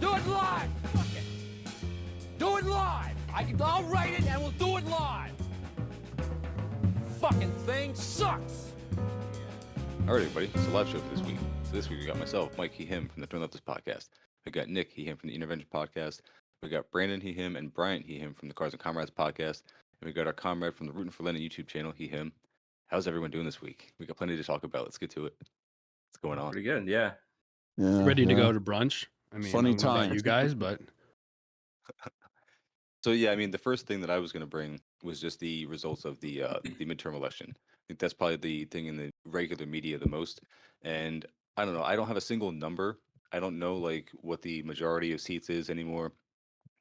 do it live. Fuck it. Do it live. I'll write it and we'll do it live. Fucking thing sucks. All right, everybody. It's a live show for this week. So this week we got myself, Mike, he, him from the Turn Leftist podcast. We got Nick, he, him from the Intervention podcast. We got Brandon, he, him, and Bryant, he, him from the Cars and Comrades podcast. And we got our comrade from the Rootin' for Lennon YouTube channel, he, him. How's everyone doing this week? We got plenty to talk about. Let's get to it. What's going on? Pretty good, yeah. Ready to go to brunch. I mean, Funny I don't know about times. you guys, but So yeah, I mean, the first thing that I was going to bring was just the results of the midterm election. I think that's probably the thing in the regular media the most. And I don't know. I don't have a single number. I don't know like what the majority of seats is anymore.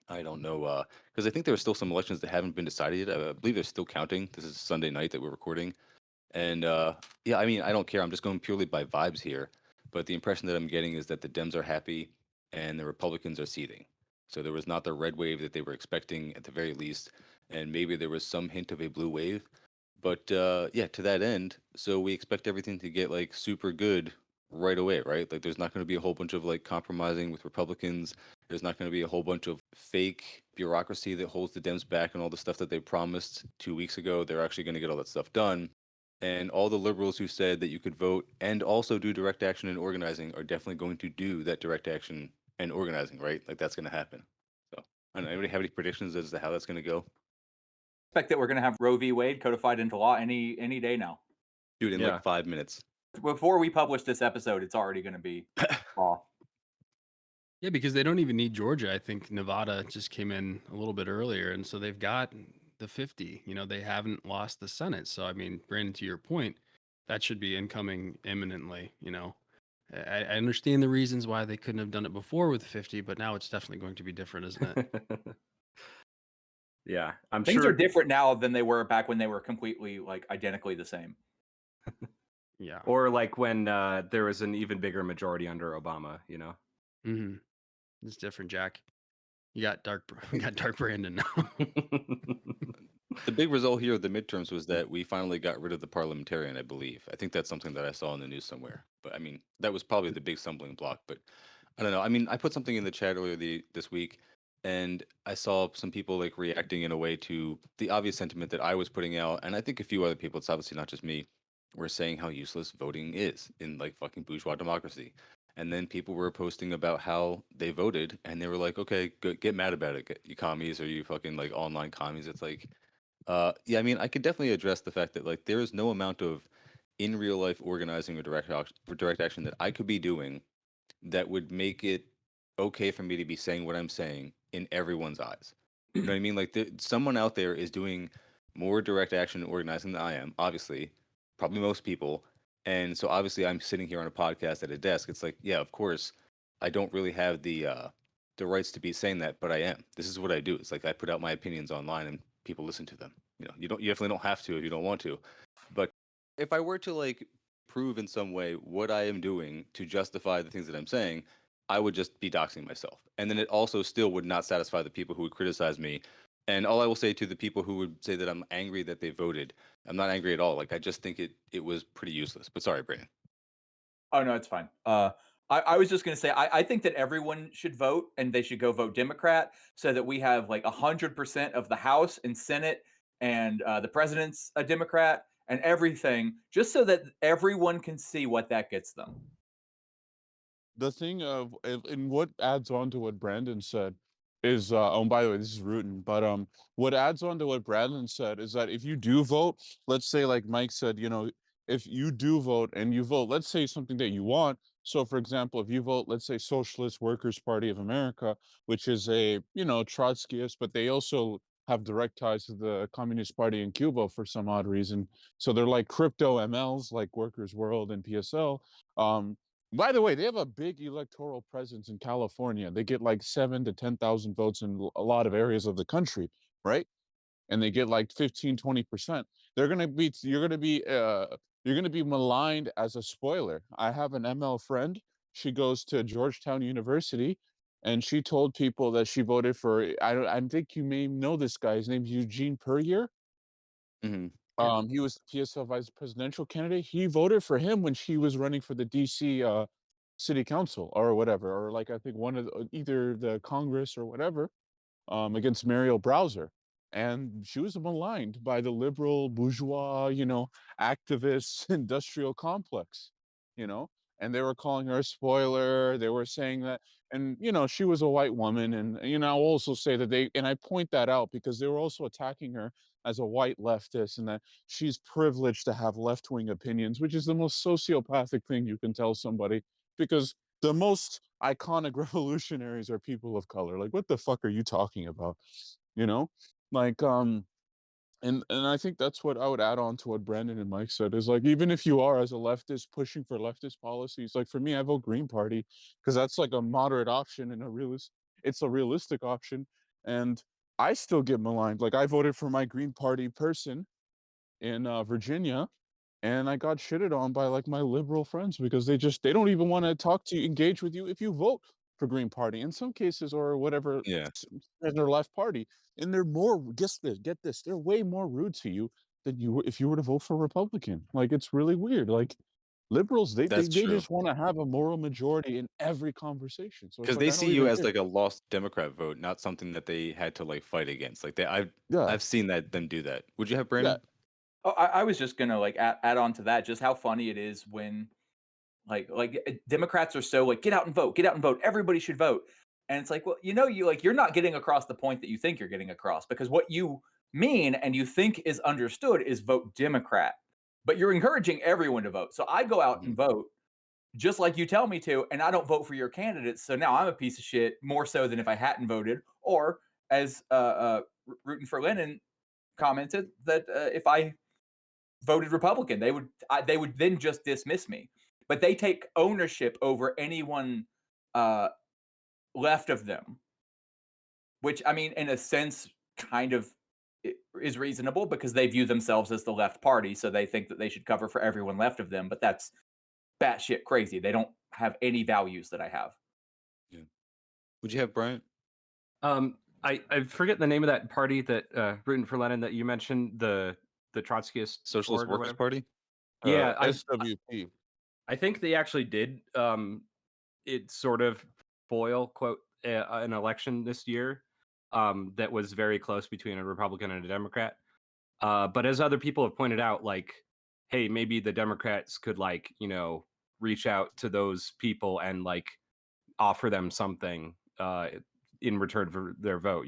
I don't know because I think there are still some elections that haven't been decided yet. I believe they're still counting. This is Sunday night that we're recording, and yeah, I mean, I don't care. I'm just going purely by vibes here. But the impression that I'm getting is that the Dems are happy and the Republicans are seething. So there was not the red wave that they were expecting at the very least, and maybe there was some hint of a blue wave. But yeah, to that end, so we expect everything to get like super good right away, right? Like there's not going to be a whole bunch of like compromising with Republicans. There's not going to be a whole bunch of fake bureaucracy that holds the Dems back and all the stuff that they promised 2 weeks ago. They're actually going to get all that stuff done. And all the liberals who said that you could vote and also do direct action and organizing are definitely going to do that direct action and organizing, right? Like that's going to happen. So I don't know. Anybody have any predictions as to how that's going to go? Expect that we're going to have Roe v. Wade codified into law any day now. Dude, in Yeah. like 5 minutes. Before we publish this episode, it's already going to be law. yeah, because they don't even need Georgia. I think Nevada just came in a little bit earlier, and so they've got the 50. You know, they haven't lost the Senate. So, I mean, Brandon, to your point, that should be incoming imminently. You know, I understand the reasons why they couldn't have done it before with 50, but now it's definitely going to be different, isn't it? Yeah, I'm Things sure are different now than they were back when they were completely like identically the same. Yeah. Or like when there was an even bigger majority under Obama, you know. Mm-hmm. It's different, Jack. We got dark Brandon now. The big result here of the midterms was that we finally got rid of the parliamentarian, I believe. I think that's something that I saw in the news somewhere. But I mean, that was probably the big stumbling block. But I don't know. I mean, I put something in the chat earlier this week, and I saw some people like reacting in a way to the obvious sentiment that I was putting out, and I think a few other people. It's obviously not just me. Were saying how useless voting is in like fucking bourgeois democracy. And then people were posting about how they voted, and they were like, "Okay, get mad about it, you commies, or you fucking like online commies." It's like, yeah, I mean, I could definitely address the fact that like there is no amount of in real life organizing or direct action that I could be doing that would make it okay for me to be saying what I'm saying in everyone's eyes. You know what I mean? Like someone out there is doing more direct action and organizing than I am, obviously, probably most people. And so obviously I'm sitting here on a podcast at a desk. It's like, yeah, of course, I don't really have the rights to be saying that, but I am. This is what I do. It's like I put out my opinions online and people listen to them. You know, you definitely don't have to if you don't want to. But if I were to like prove in some way what I am doing to justify the things that I'm saying, I would just be doxing myself. And then it also still would not satisfy the people who would criticize me. And all I will say to the people who would say that I'm angry that they voted, I'm not angry at all. Like I just think it was pretty useless. But sorry, Brandon. Oh no, it's fine. I was just going to say I think that everyone should vote and they should go vote Democrat so that we have like 100% of the House and Senate and the president's a Democrat and everything, just so that everyone can see what that gets them. The thing of and what adds on to what Brandon said is oh, by the way, this is Rutin, but what adds on to what Brandon said is that if you do vote, let's say like Mike said, you know, if you do vote and you vote, let's say something that you want. So for example, if you vote, let's say Socialist Workers Party of America, which is a, you know, Trotskyist, but they also have direct ties to the Communist Party in Cuba for some odd reason. So they're like crypto MLs like Workers World and PSL. By the way, they have a big electoral presence in California. They get like 7 to 10,000 votes in a lot of areas of the country, right? And they get like 15-20%. You're gonna be maligned as a spoiler. I have an ML friend. She goes to Georgetown University, and she told people that she voted for. I think you may know this guy. His name's Eugene Puryear. He was the PSL vice presidential candidate. He voted for him when she was running for the DC city council or whatever, or like I think one of either the Congress or whatever, against Muriel Browser. And she was maligned by the liberal bourgeois, activist industrial complex, you know, and they were calling her a spoiler. They were saying that, and, she was a white woman. And, I'll also say that and I point that out because they were also attacking her as a white leftist and that she's privileged to have left wing opinions, which is the most sociopathic thing you can tell somebody because the most iconic revolutionaries are people of color. Like, what the fuck are you talking about? You know? Like, and I think that's what I would add on to what Brandon and Mike said is like, even if you are as a leftist pushing for leftist policies, like for me, I vote Green Party because that's like a moderate option and it's a realistic option. And I still get maligned. Like I voted for my Green Party person in Virginia, and I got shitted on by like my liberal friends because they don't even want to talk to you, engage with you if you vote for Green Party in some cases or whatever Yeah, in their left party, and they're more get this, they're way more rude to you than if you were to vote for Republican. Like it's really weird. Like liberals, they they, that's they true. just want to have a moral majority in every conversation. So it's Because like they I see don't you even as care. like a lost Democrat vote, not something that they had to like fight against. Like Yeah, I've seen them do that. Would you have yeah, Brandon? Oh, I was just gonna like add on to that, just how funny it is when Democrats are so like get out and vote, everybody should vote, and it's like, well, you're not getting across the point that you think you're getting across because what you mean and you think is understood is vote Democrat, but you're encouraging everyone to vote. So I go out Mhm. and vote just like you tell me to, and I don't vote for your candidates. So now I'm a piece of shit more so than if I hadn't voted, or as Rootin' for Lennon commented that if I voted Republican, they would then just dismiss me. But they take ownership over anyone uh, left of them, which I mean, in a sense, kind of is reasonable because they view themselves as the left party, so they think that they should cover for everyone left of them. But that's batshit crazy. They don't have any values that I have. Yeah. Would you have Bryant? I forget the name of that party that Rootin' for Lenin that you mentioned, the Trotskyist Socialist org or Workers whatever. Party? Yeah, SWP. I think they actually did it sort of foil quote an election this year that was very close between a Republican and a Democrat. But as other people have pointed out, like, hey, maybe the Democrats could like reach out to those people and like offer them something in return for their vote.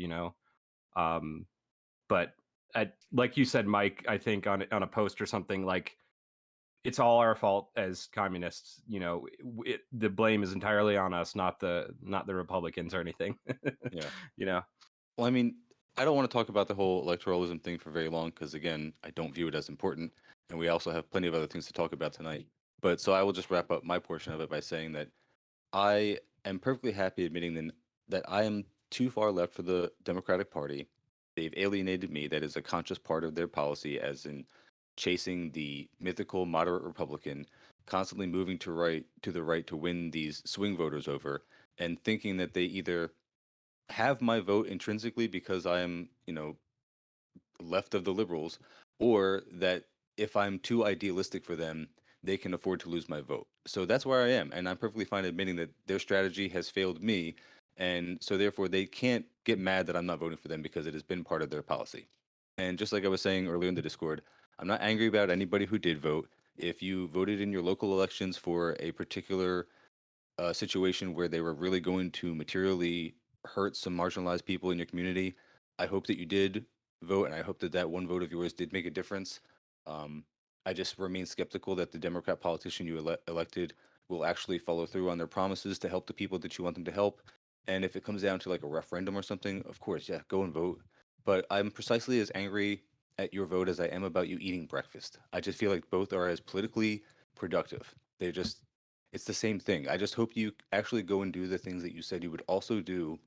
Um, but like you said, Mike, I think on a post or something like it's all our fault as communists. The blame is entirely on us, not the Republicans or anything. Yeah. you know. Well, I mean, I don't want to talk about the whole electoralism thing for very long because, again, I don't view it as important. And we also have plenty of other things to talk about tonight. But so I will just wrap up my portion of it by saying that I am perfectly happy admitting that I am too far left for the Democratic Party. They've alienated me. That is a conscious part of their policy, as in chasing the mythical moderate Republican, constantly moving to the right to win these swing voters over, and thinking that they either have my vote intrinsically because I am, left of the liberals, or that if I'm too idealistic for them, they can afford to lose my vote. So that's where I am, and I'm perfectly fine admitting that their strategy has failed me, and so therefore they can't get mad that I'm not voting for them because it has been part of their policy. And just like I was saying earlier in the Discord, I'm not angry about anybody who did vote. If you voted in your local elections for a particular situation where they were really going to materially hurt some marginalized people in your community, I hope that you did vote, and I hope that that one vote of yours did make a difference. Um, I just remain skeptical that the Democrat politician you elected will actually follow through on their promises to help the people that you want them to help. And if it comes down to like a referendum or something, of course, yeah, go and vote. But I'm precisely as angry at your vote as I am about you eating breakfast. I just feel like both are as politically productive. They're just it's the same thing. I just hope you actually go and do the things that you said you would also do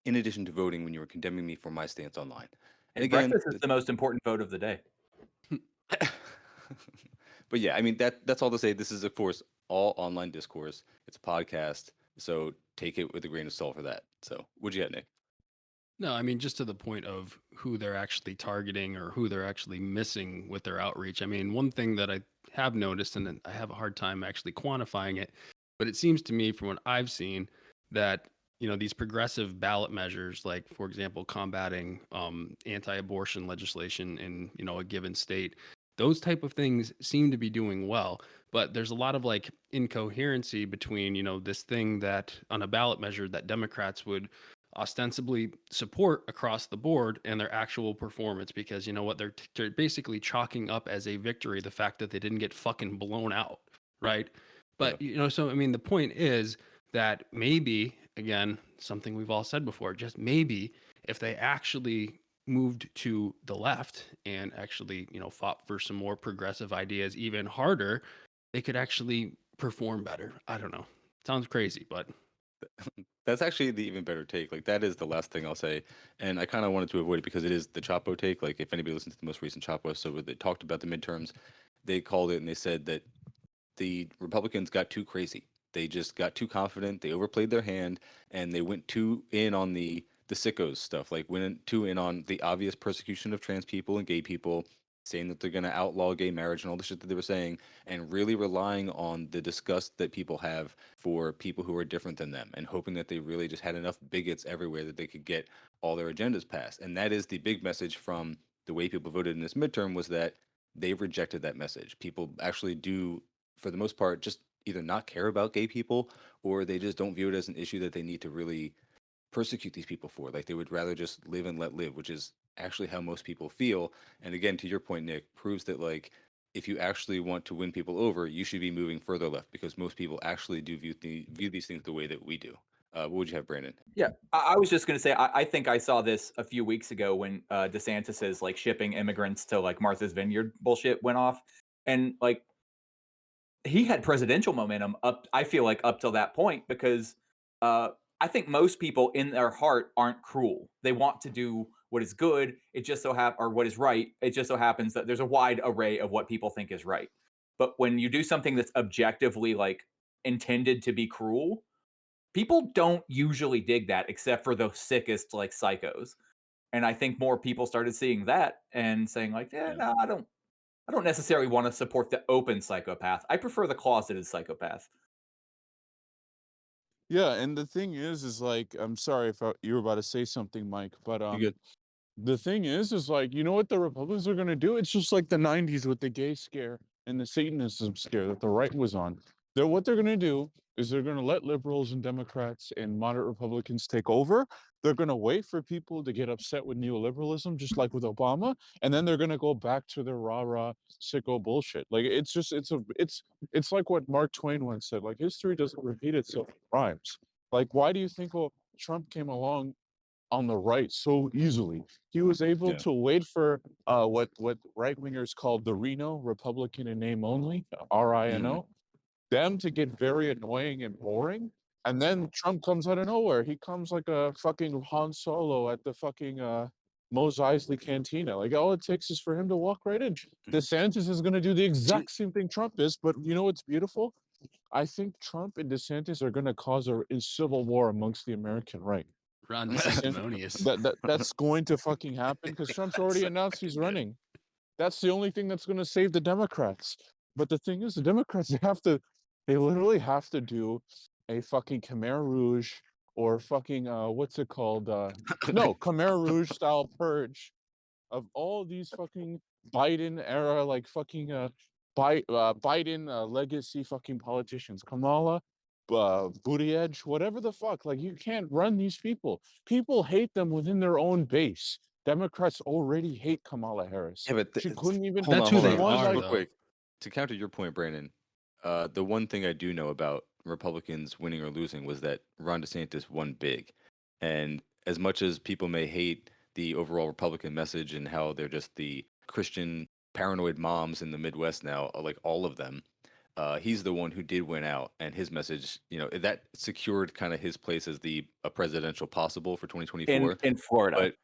in addition to voting when you were condemning me for my stance online. And And again, breakfast is the most important vote of the day. but yeah, I mean that's all to say this is of course all online discourse. It's a podcast, so take it with a grain of salt for that. So, what'd you have, Nick? No, I mean, just to the point of who they're actually targeting or who they're actually missing with their outreach. I mean, one thing that I have noticed, and I have a hard time actually quantifying it, But it seems to me, from what I've seen, that these progressive ballot measures, like for example, combating anti-abortion legislation in a given state, those type of things seem to be doing well. But there's a lot of like incoherency between this thing that on a ballot measure that Democrats would ostensibly support across the board and their actual performance, because what they're basically chalking up as a victory the fact that they didn't get fucking blown out, right? But so I mean, the point is that maybe, again, something we've all said before, just maybe if they actually moved to the left and actually fought for some more progressive ideas even harder, they could actually perform better. I don't know. Sounds crazy, but That's actually the even better take. Like that is the last thing I'll say, and I kind of wanted to avoid it because it is the Chapo take. Like if anybody listens to the most recent Chapo, so where they talked about the midterms, they called it and they said that the Republicans got too crazy. They just got too confident. They overplayed their hand, and they went too in on the sickos stuff. Like went too in on the obvious persecution of trans people and gay people, saying that they're going to outlaw gay marriage and all the shit that they were saying, and really relying on the disgust that people have for people who are different than them, and hoping that they really just had enough bigots everywhere that they could get all their agendas passed. And that is the big message from the way people voted in this midterm, was that they've rejected that message. People actually do, for the most part, just either not care about gay people, or they just don't view it as an issue that they need to really persecute these people for. Like they would rather just live and let live, which is actually how most people feel. And again, to your point, Nick, proves that like if you actually want to win people over, you should be moving further left, because most people actually do view these things the way that we do. What would you have, Brandon? Yeah, I was just gonna say, I think I saw this a few weeks ago when DeSantis's like shipping immigrants to like Martha's Vineyard bullshit went off, and like he had presidential momentum up. I feel like up till that point, because I think most people in their heart aren't cruel. They want to do what is good. It just so or what is right. It just so happens that there's a wide array of what people think is right. But when you do something that's objectively like intended to be cruel, people don't usually dig that, except for the sickest like psychos. And I think more people started seeing that and saying like, yeah, no, I don't necessarily want to support the open psychopath. I prefer the closeted psychopath. Yeah, and the thing is like, I'm sorry if you were about to say something, Mike, but You good? the thing is like, you know what the Republicans are gonna do? It's just like the '90s with the gay scare and the Satanism scare that the right was on. What they're gonna do is they're gonna let liberals and Democrats and moderate Republicans take over. They're gonna wait for people to get upset with neoliberalism, just like with Obama, and then they're gonna go back to their rah-rah sicko bullshit. Like it's just it's like what Mark Twain once said, like history doesn't repeat itself, it rhymes. Like why do you think Trump came along on the right so easily? He was able Yeah. to wait for what right wingers called the Reno Republican in name only, RINO, them to get very annoying and boring. And then Trump comes out of nowhere. He comes like a fucking Han Solo at the fucking Mos Eisley Cantina. Like all it takes is for him to walk right in. DeSantis is going to do the exact same thing Trump is, but you know what's beautiful? I think Trump and DeSantis are going to cause a civil war amongst the American right. Ron And DeSanctimonious. that's going to fucking happen because Trump's already So announced he's fucking good. running. That's the only thing that's going to save the Democrats. But the thing is, the Democrats they literally have to do a fucking Khmer Rouge or fucking what's it called? No, Khmer Rouge style purge of all these fucking Biden era, like fucking Biden legacy fucking politicians, Kamala, Buttigieg, whatever the fuck. Like you can't run these people. People hate them within their own base. Democrats already hate Kamala Harris. Yeah, but She couldn't even. hold That's on, who hold they on, one just are, real like though. quick. To counter your point, Brandon, the one thing I do know about Republicans winning or losing was that Ron DeSantis won big. And as much as people may hate the overall Republican message and how they're just the Christian paranoid moms in the Midwest now, like all of them, he's the one who did win out, and his message, that secured kind of his place as the a presidential possible for 2024. In Florida, But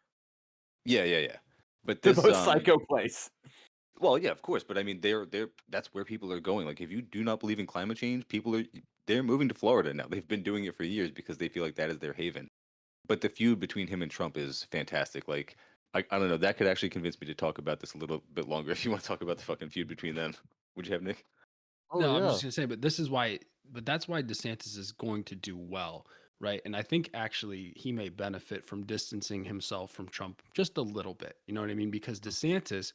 yeah. But the this, most psycho place. well, yeah, of course, but I mean, they're that's where people are going. Like, if you do not believe in climate change, they're moving to Florida now. They've been doing it for years because they feel like that is their haven. But the feud between him and Trump is fantastic. Like, I don't know, that could actually convince me to talk about this a little bit longer if you want to talk about the fucking feud between them. Would you have, Nick? oh No, I'm yeah. just gonna say, but this is why but that's why DeSantis is going to do well, right? And I think actually he may benefit from distancing himself from Trump just a little bit. You know what I mean? Because DeSantis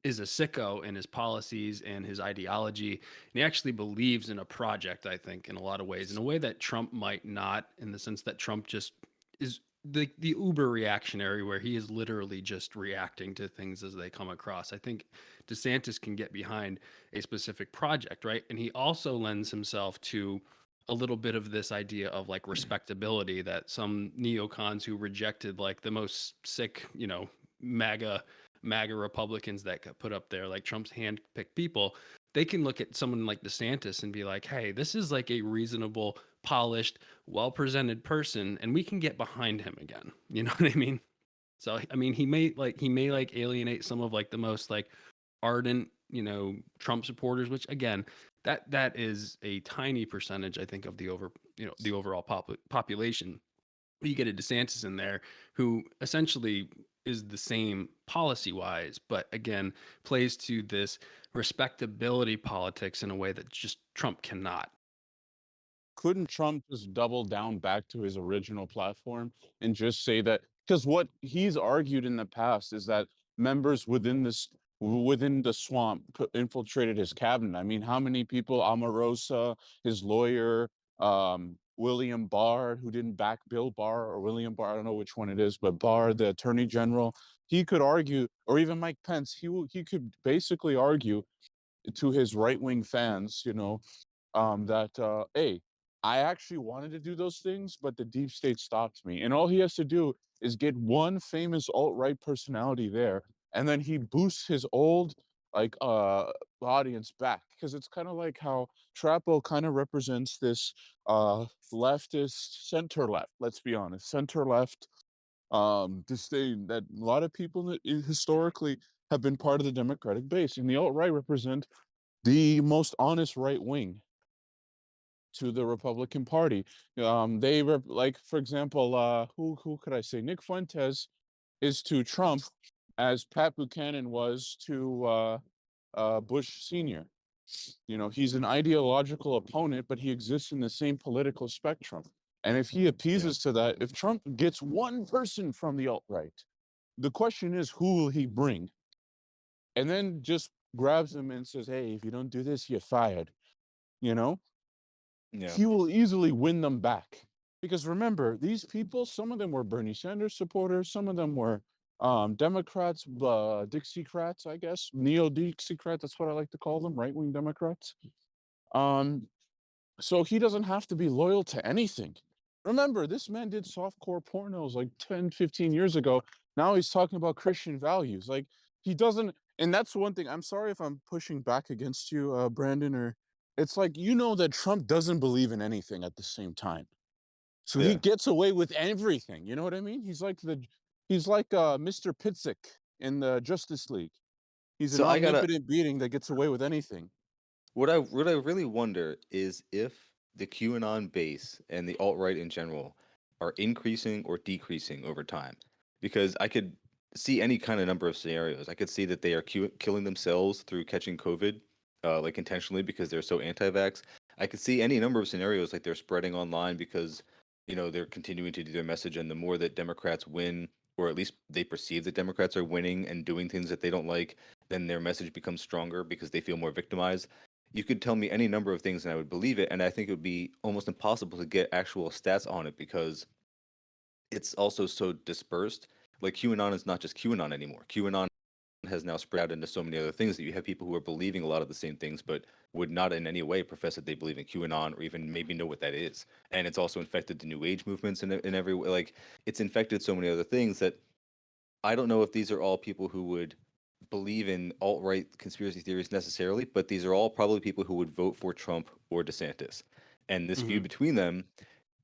is a sicko in his policies and his ideology. And he actually believes in a project, I think, in a lot of ways, in a way that Trump might not, in the sense that Trump just is the uber reactionary, where he is literally just reacting to things as they come across. I think DeSantis can get behind a specific project, right? And he also lends himself to a little bit of this idea of like respectability that some neocons who rejected like the most sick, MAGA Republicans that got put up there, like Trump's handpicked people, they can look at someone like DeSantis and be like, hey, this is like a reasonable, polished, well presented person, and we can get behind him again. You know what I mean? So I mean, he may like alienate some of like the most like ardent, Trump supporters, which again, that is a tiny percentage, I think, of the overall population. You get a DeSantis in there who essentially is the same policy wise, but again, plays to this respectability politics in a way that just Trump cannot. Couldn't Trump just double down back to his original platform and just say that? Because what he's argued in the past is that members within the swamp infiltrated his cabinet. I mean, how many people? Omarosa, his lawyer, William Barr, who didn't back Bill Barr, or William Barr, I don't know which one it is, but Barr, the attorney general, he could argue, or even Mike Pence, he could basically argue to his right wing fans, that hey, I actually wanted to do those things, but the deep state stopped me. And all he has to do is get one famous alt-right personality there, and then he boosts his old like audience back. Because it's kind of like how Trapo kind of represents this leftist center left, let's be honest, center left disdain that a lot of people that historically have been part of the Democratic base. And the alt-right represent the most honest right wing to the Republican Party. Like, for example, who could I say? Nick Fuentes is to Trump as Pat Buchanan was to Bush Sr. He's an ideological opponent, but he exists in the same political spectrum. And if he appeases to that, if Trump gets one person from the alt-right, the question is, who will he bring? And then just grabs him and says, hey, if you don't do this, you're fired. Yeah. He will easily win them back. Because remember, these people, some of them were Bernie Sanders supporters, some of them were Democrats, Dixiecrats, I guess, neo-Dixiecrats, that's what I like to call them, right-wing Democrats. So he doesn't have to be loyal to anything. Remember, this man did softcore pornos like 10, 15 years ago. Now he's talking about Christian values. Like, he doesn't, and that's one thing. I'm sorry if I'm pushing back against you, Brandon, or it's like, that Trump doesn't believe in anything at the same time. So he Yeah. gets away with everything. You know what I mean? He's like Mr. Pitzik in the Justice League. He's an So I gotta omnipotent being that gets away with anything. what I really wonder is if the QAnon base and the alt-right in general are increasing or decreasing over time. Because I could see any kind of number of scenarios. I could see that they are killing themselves through catching COVID, like intentionally because they're so anti-vax. I could see any number of scenarios like they're spreading online because, they're continuing to do their message, and the more that Democrats win, or at least they perceive that Democrats are winning and doing things that they don't like, then their message becomes stronger because they feel more victimized. You could tell me any number of things and I would believe it. And I think it would be almost impossible to get actual stats on it because it's also so dispersed. Like QAnon is not just QAnon anymore. QAnon has now spread out into so many other things that you have people who are believing a lot of the same things, but would not in any way profess that they believe in QAnon or even maybe know what that is. And it's also infected the New Age movements in every way. Like it's infected so many other things that I don't know if these are all people who would believe in alt-right conspiracy theories necessarily, but these are all probably people who would vote for Trump or DeSantis. And this feud between them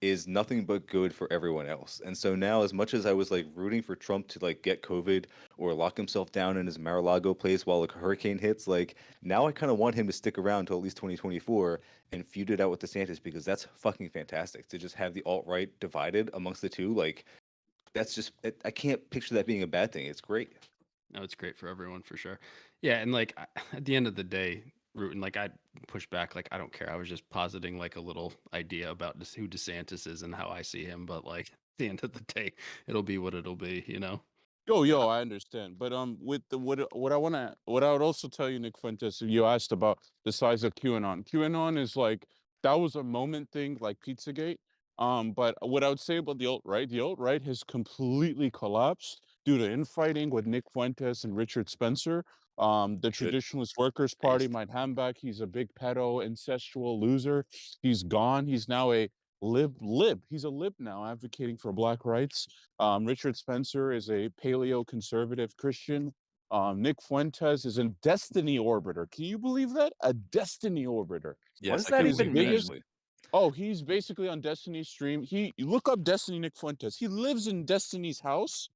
is nothing but good for everyone else. And so now, as much as I was like rooting for Trump to like get COVID or lock himself down in his Mar-a-Lago place while a hurricane hits, like now I kind of want him to stick around till at least 2024 and feud it out with DeSantis because that's fucking fantastic to just have the alt-right divided amongst the two. Like that's just I can't picture that being a bad thing. It's great. No, it's great for everyone for sure. Yeah, and like at the end of the day, Rutan, like I push back, like I don't care. I was just positing like a little idea about who DeSantis is and how I see him, but like at the end of the day, it'll be what it'll be, you know. Yo, I understand, but with the what I would also tell you, Nick Fuentes, you asked about the size of QAnon. QAnon is like that was a moment thing, like Pizzagate. But what I would say about the alt-right has completely collapsed due to infighting with Nick Fuentes and Richard Spencer. The Good. Traditionalist Workers Party, Based. Mike Hamback, he's a big pedo, incestual loser. He's gone. He's now a lib. He's a lib now, advocating for black rights. Richard Spencer is a paleo conservative Christian. Nick Fuentes is a destiny orbiter. Can you believe that? A destiny orbiter. What does I that can His even believe that, mean? actually. Oh, he's basically on Destiny's stream. You look up Destiny Nick Fuentes. He lives in Destiny's house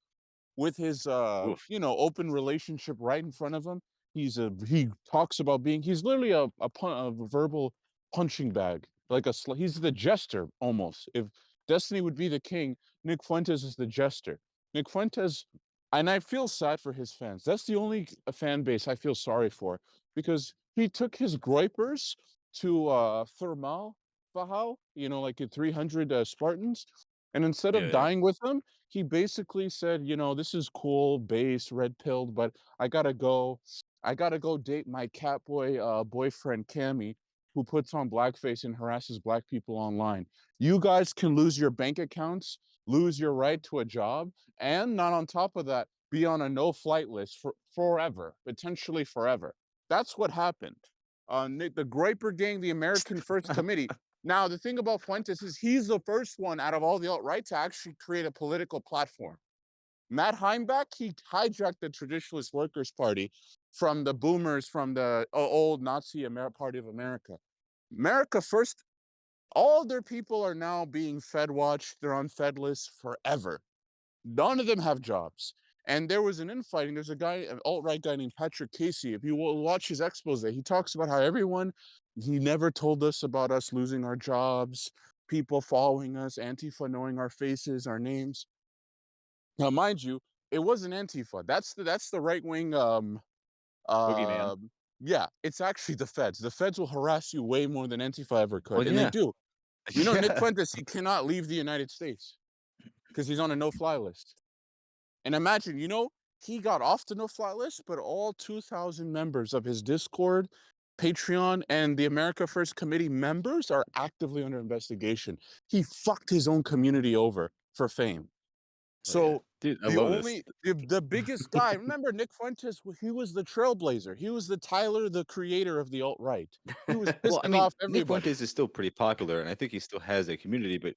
with his Oof. open relationship right in front of him. He talks about he's literally a verbal punching bag, like he's the jester almost. If Destiny would be the king, Nick Fuentes is the jester. Nick Fuentes, and I feel sad for his fans. That's the only fan base I feel sorry for, because he took his groypers to Thermal Fahal, like 300 Spartans, and instead of Yeah. dying with them, he basically said, this is cool, base, red pilled, but I gotta go. I gotta go date my catboy boyfriend Cammy, who puts on blackface and harasses black people online. You guys can lose your bank accounts, lose your right to a job, and not on top of that, be on a no-flight list for forever, potentially forever. That's what happened. The Groyper Gang, the American First Committee. Now, the thing about Fuentes is he's the first one out of all the alt-right to actually create a political platform. Matt Heimbach, he hijacked the Traditionalist Workers Party from the boomers from the old Nazi Party of America. America First, all their people are now being Fed watched. They're on Fed lists forever. None of them have jobs. And there was an infighting. There's an alt-right guy named Patrick Casey. If you watch his expose, he talks about how he never told us about us losing our jobs, people following us, Antifa knowing our faces, our names. Now, mind you, it wasn't Antifa. That's the right wing. Boogeyman. Yeah, it's actually the feds. The feds will harass you way more than Antifa ever could, Well, and they yeah. do. Nick Yeah. Fuentes, he cannot leave the United States because he's on a no-fly list. And imagine, he got off the no-fly list, but all 2,000 members of his Discord, Patreon, and the America First Committee members are actively under investigation. He fucked his own community over for fame. So Dude, I the love this. the biggest guy, remember Nick Fuentes, he was the trailblazer. He was the creator of the alt-right. He was Well, I pissing mean, off Nick everybody. Fuentes is still pretty popular, and I think he still has a community. But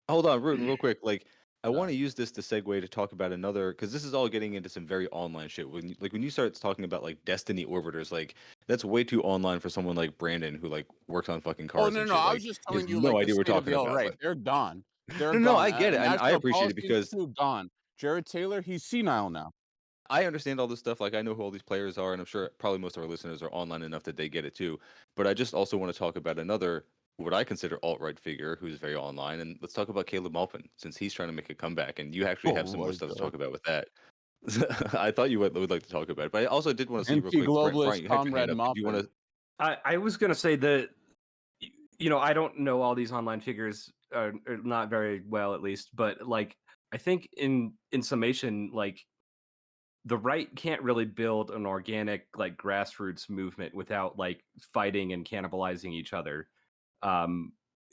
hold on, Ruben, real quick. Like, I want to use this to segue to talk about another, because this is all getting into some very online shit. When you start talking about like Destiny orbiters, like that's way too online for someone like Brandon who like works on fucking Oh cars no, and no, shit. I Like, was just he has telling you no like the idea what we're state of the talking about. alt-right. They're gone. They're No, gone. I get it, and I National appreciate it Policy because Institute, gone. Jared Taylor, he's senile now. I understand all this stuff. Like, I know who all these players are, and I'm sure probably most of our listeners are online enough that they get it too. But I just also want to talk about another, what I consider alt-right figure who's very online, and let's talk about Caleb Maupin, since he's trying to make a comeback, and you actually have some more my stuff to God. talk about with that. I thought you would like to talk about it, but I also did want to see real quick, Anti-globalist Brian, you had your Comrade hand up. Do you want Maupin. to? I was gonna say that I don't know all these online figures, or not very well at least, but like I think in summation, like the right can't really build an organic like grassroots movement without like fighting and cannibalizing each other,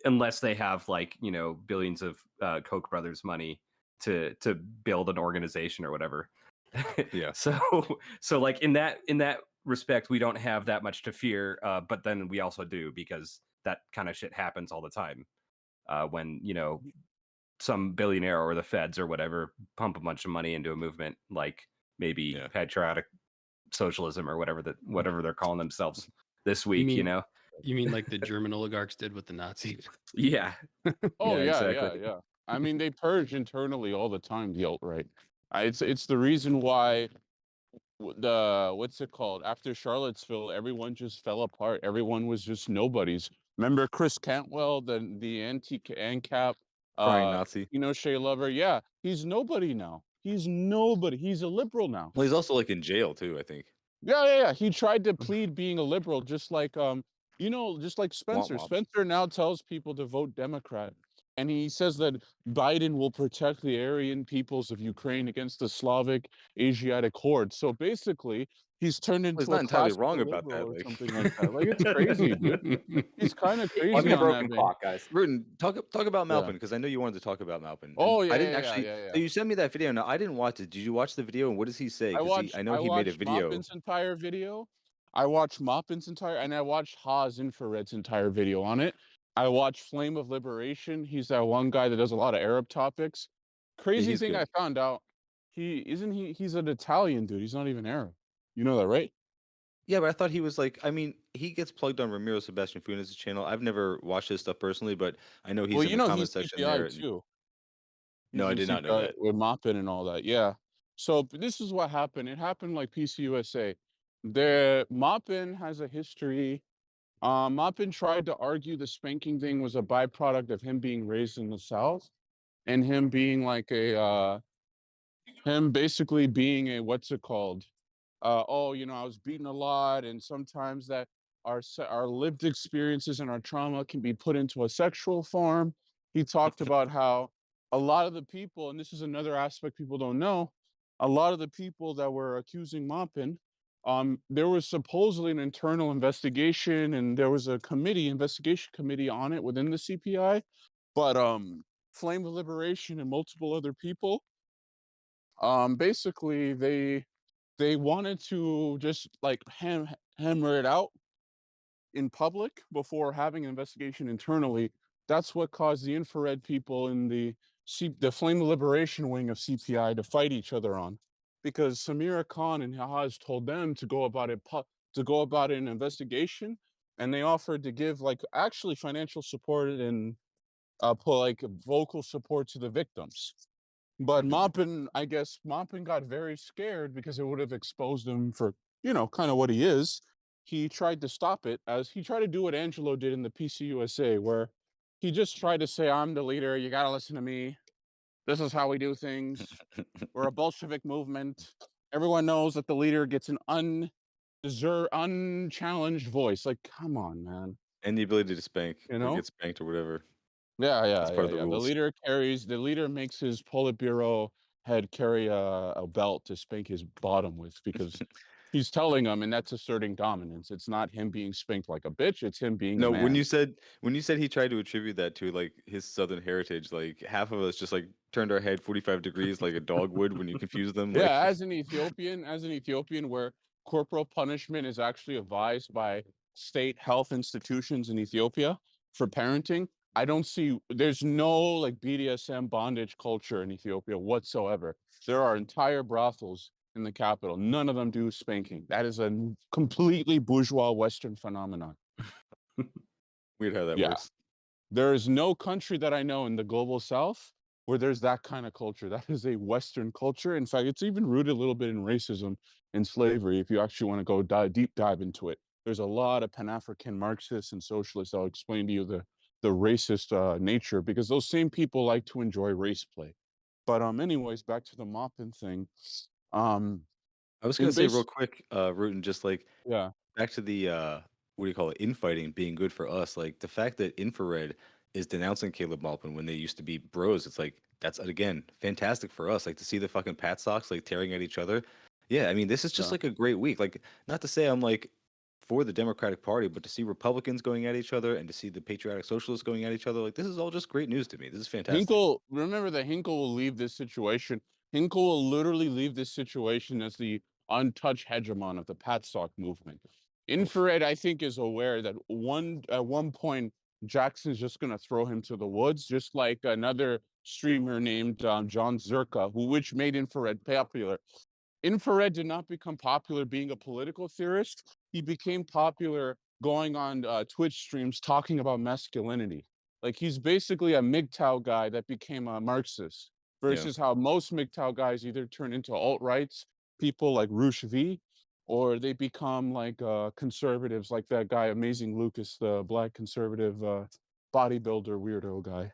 unless they have like billions of Koch brothers money to build an organization or whatever. Yeah. So like in that respect, we don't have that much to fear, but then we also do, because that kind of shit happens all the time, when some billionaire or the feds or whatever pump a bunch of money into a movement, like maybe patriotic socialism or whatever they're calling themselves this week. You mean like the German oligarchs did with the Nazis? Yeah. Oh yeah, exactly. yeah. I mean, they purge internally all the time, the alt-right. It's the reason why what's it called? After Charlottesville, everyone just fell apart. Everyone was just nobodies. Remember Chris Cantwell, the anti-ANCAP, Crying Nazi. Shea Lover? Yeah, he's nobody now. He's nobody. He's a liberal now. Well, he's also like in jail too, I think. Yeah. He tried to plead being a liberal, just like just like Spencer. womp. Spencer now tells people to vote Democrat, and he says that Biden will protect the Aryan peoples of Ukraine against the Slavic Asiatic horde. So basically, he's turned Well, he's into not a entirely wrong classical about liberal that. or Like, something like that. Like, it's crazy, dude. He's kind of Watch crazy a on broken that vein. clock, guys. Ruben, talk about Yeah. Maupin because I know you wanted to talk about Maupin, and Oh I didn't yeah. actually. So you sent me that video, and I didn't watch it. Did you watch the video? And what does he say? Because I know I he made a watched video. Maupin's entire video. I watched Maupin's entire, and I watched Haas Infrared's entire video on it. I watched Flame of Liberation. He's that one guy that does a lot of Arab topics. Yeah, Crazy he's thing good. I found out, he's an Italian dude. He's not even Arab. You know that, right? Yeah, but I thought he was like. I mean, he gets plugged on Ramiro Sebastian Funes' channel. I've never watched his stuff personally, but I know he's Well, in you the know comment he's section CPI there. And too. no, He's I in did not know CPI that. with Maupin and all that. Yeah. So this is what happened. It happened like PCUSA. The Maupin has a history. Maupin tried to argue the spanking thing was a byproduct of him being raised in the South and him being like him basically being a, what's it called? Oh, I was beaten a lot, and sometimes that our lived experiences and our trauma can be put into a sexual form. He talked about how a lot of the people, and this is another aspect people don't know, a lot of the people that were accusing Maupin, there was supposedly an internal investigation, and there was a investigation committee on it within the CPI, but Flame of Liberation and multiple other people, basically they wanted to just like hammer it out in public before having an investigation internally. That's what caused the infrared people in the Flame of Liberation wing of CPI to fight each other on, because Samira Khan and Hahaz told them to go about an investigation, and they offered to give like actually financial support and put like vocal support to the victims. But I guess Maupin got very scared because it would have exposed him for, kind of what he is. He tried to stop it, as he tried to do what Angelo did in the PCUSA, where he just tried to say, I'm the leader, you gotta listen to me. This is how we do things. We're a Bolshevik movement. Everyone knows that the leader gets an unchallenged voice. Like, come on, man. And the ability to spank You or know? get spanked or whatever. Yeah. That's part of the The rules. the leader makes his Politburo head carry a belt to spank his bottom with, because he's telling him, and that's asserting dominance. It's not him being spanked like a bitch, it's him being a No, man. when you said he tried to attribute that to like his southern heritage, like half of us just like turned our head 45 degrees like a dog would when you confuse them. Like, Yeah, as an Ethiopian where corporal punishment is actually advised by state health institutions in Ethiopia for parenting, there's no like BDSM bondage culture in Ethiopia whatsoever. There are entire brothels in the capital. None of them do spanking. That is a completely bourgeois Western phenomenon. weird how that Yeah. works. There is no country that I know in the global South where there's that kind of culture. That is a Western culture. In fact, it's even rooted a little bit in racism and slavery. If you actually want to go deep dive into it, there's a lot of Pan-African Marxists and socialists. I'll explain to you the racist nature, because those same people like to enjoy race play. But anyways, back to the Maupin thing. Um, I was gonna in say real base, quick, Rutan, just like yeah, back to the what do you call it, infighting being good for us. Like the fact that Infrared is denouncing Caleb Maupin when they used to be bros, it's like that's again fantastic for us. Like to see the fucking Pat Sox like tearing at each other. Yeah, I mean this is just yeah. like a great week. Like not to say I'm like for the Democratic Party, but to see Republicans going at each other and to see the patriotic socialists going at each other, like this is all just great news to me. This is fantastic. Remember that Hinkle will leave this situation. Hinkle will literally leave this situation as the untouched hegemon of the Patstock movement. Oof. Infrared, I think, is aware that at one point Jackson's just going to throw him to the woods, just like another streamer named John Zerka, which made Infrared popular. Infrared did not become popular being a political theorist. He became popular going on Twitch streams talking about masculinity. Like he's basically a MGTOW guy that became a Marxist, Yeah. versus how most MGTOW guys either turn into alt-rights, people like Roosh V, or they become like conservatives, like that guy, Amazing Lucas, the black conservative bodybuilder weirdo guy. I'm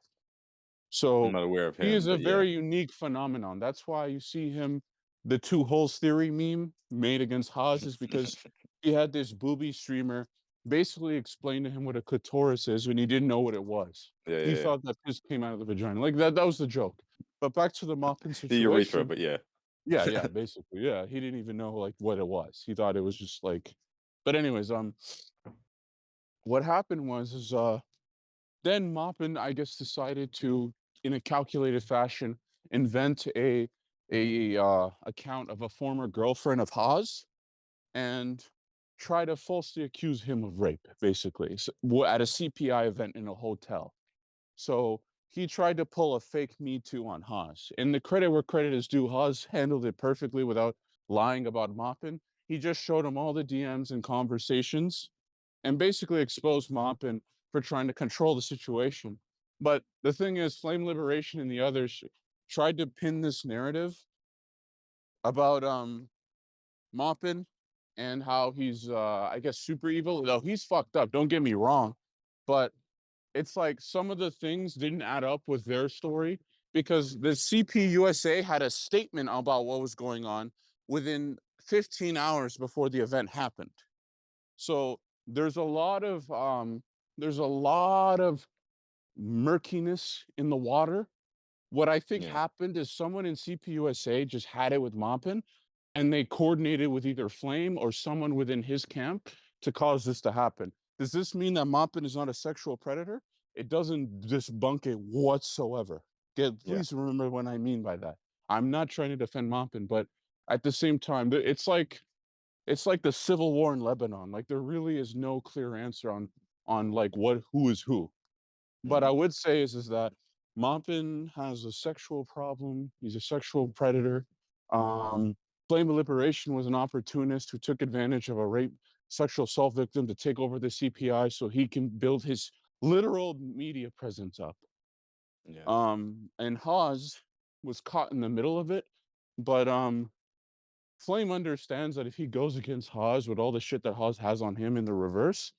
So not aware of he him, is a but yeah. very unique phenomenon. That's why you see him the two holes theory meme made against Haas is because he had this booby streamer basically explain to him what a clitoris is when he didn't know what it was. Yeah, He yeah, thought that piss came out of the vagina. Like that was the joke. But back to the Maupin yeah. The urethra, situation. but yeah. Yeah, basically. Yeah. He didn't even know like what it was. He thought it was just like, but anyways, what happened was then Maupin, I guess, decided to, in a calculated fashion, invent a account of a former girlfriend of Haas and try to falsely accuse him of rape, basically, at a CPI event in a hotel. So he tried to pull a fake Me Too on Haas. And the credit where credit is due, Haas handled it perfectly without lying about Maupin. He just showed him all the DMs and conversations and basically exposed Maupin for trying to control the situation. But the thing is, Flame Liberation and the others tried to pin this narrative about Maupin and how he's I guess super evil. Though he's fucked up, don't get me wrong, but it's like some of the things didn't add up with their story because the CPUSA had a statement about what was going on within 15 hours before the event happened. So there's a lot of murkiness in the water. What I think Yeah. happened is someone in CPUSA just had it with Maupin and they coordinated with either Flame or someone within his camp to cause this to happen. Does this mean that Maupin is not a sexual predator? It doesn't debunk it whatsoever. Please remember what I mean by that. I'm not trying to defend Maupin, but at the same time, it's like the civil war in Lebanon. Like there really is no clear answer on like who is who. But I would say is that Maupin has a sexual problem. He's a sexual predator. Um, Flame of Liberation was an opportunist who took advantage of a rape sexual assault victim to take over the CPI so he can build his literal media presence up. Yeah. And Haas was caught in the middle of it, but Flame understands that if he goes against Haas with all the shit that Haas has on him in the reverse,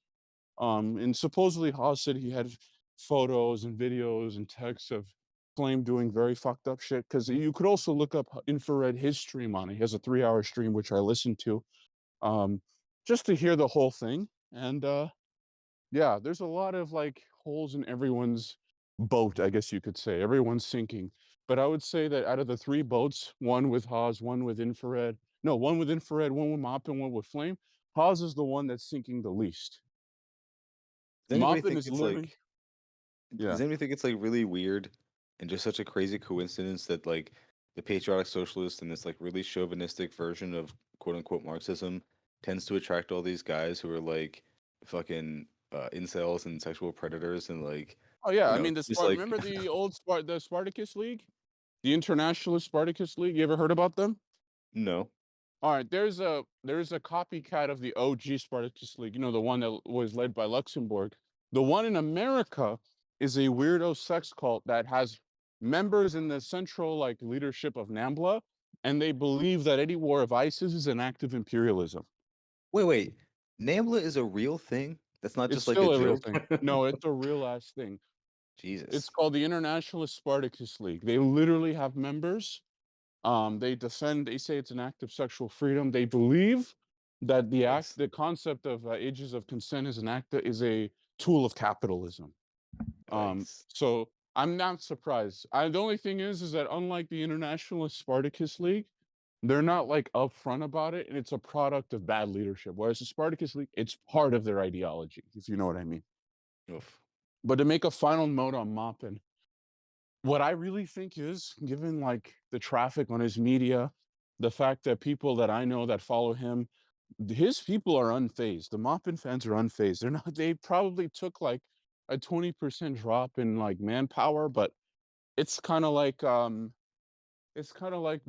and supposedly Haas said he had photos and videos and texts of Flame doing very fucked up shit. Because you could also look up Infrared his stream on it. He has a 3-hour stream which I listened to, just to hear the whole thing. And yeah, there's a lot of like holes in everyone's boat, I guess you could say. Everyone's sinking. But I would say that out of the 3 boats, one with Haas, one with Infrared, no, one with Infrared, one with Mop, and one with Flame, Haas is the one that's sinking the least. Does anybody Maupin think is it's living. like? Yeah. Does anybody think it's like really weird and just such a crazy coincidence that like the patriotic socialist and this like really chauvinistic version of quote unquote Marxism tends to attract all these guys who are like fucking incels and sexual predators and like Oh yeah, you I know mean just like remember the old the Spartacus League, the Internationalist Spartacus League. You ever heard about them? no. All right, there's a copycat of the OG Spartacus League. You know, the one that was led by Luxembourg. The one in America is a weirdo sex cult that has members in the central like leadership of NAMBLA, and they believe that any war of ISIS is an act of imperialism. Wait. NAMBLA is a real thing? That's not It's just like a still a real joke? thing. No, it's a real ass thing. It's Jesus. called the Internationalist Spartacus League. They literally have members. They say it's an act of sexual freedom. They believe that Nice. the concept of ages of consent is a tool of capitalism. Nice. So I'm not surprised. The only thing is that unlike the Internationalist Spartacus League, they're not like upfront about it, and it's a product of bad leadership. Whereas the Spartacus League, it's part of their ideology, if you know what I mean. Oof. But to make a final note on Maupin, what I really think is, given like the traffic on his media, the fact that people that I know that follow him, his people are unfazed. The Maupin fans are unfazed. They're not. They probably took like a 20% drop in like manpower, but it's kind of like the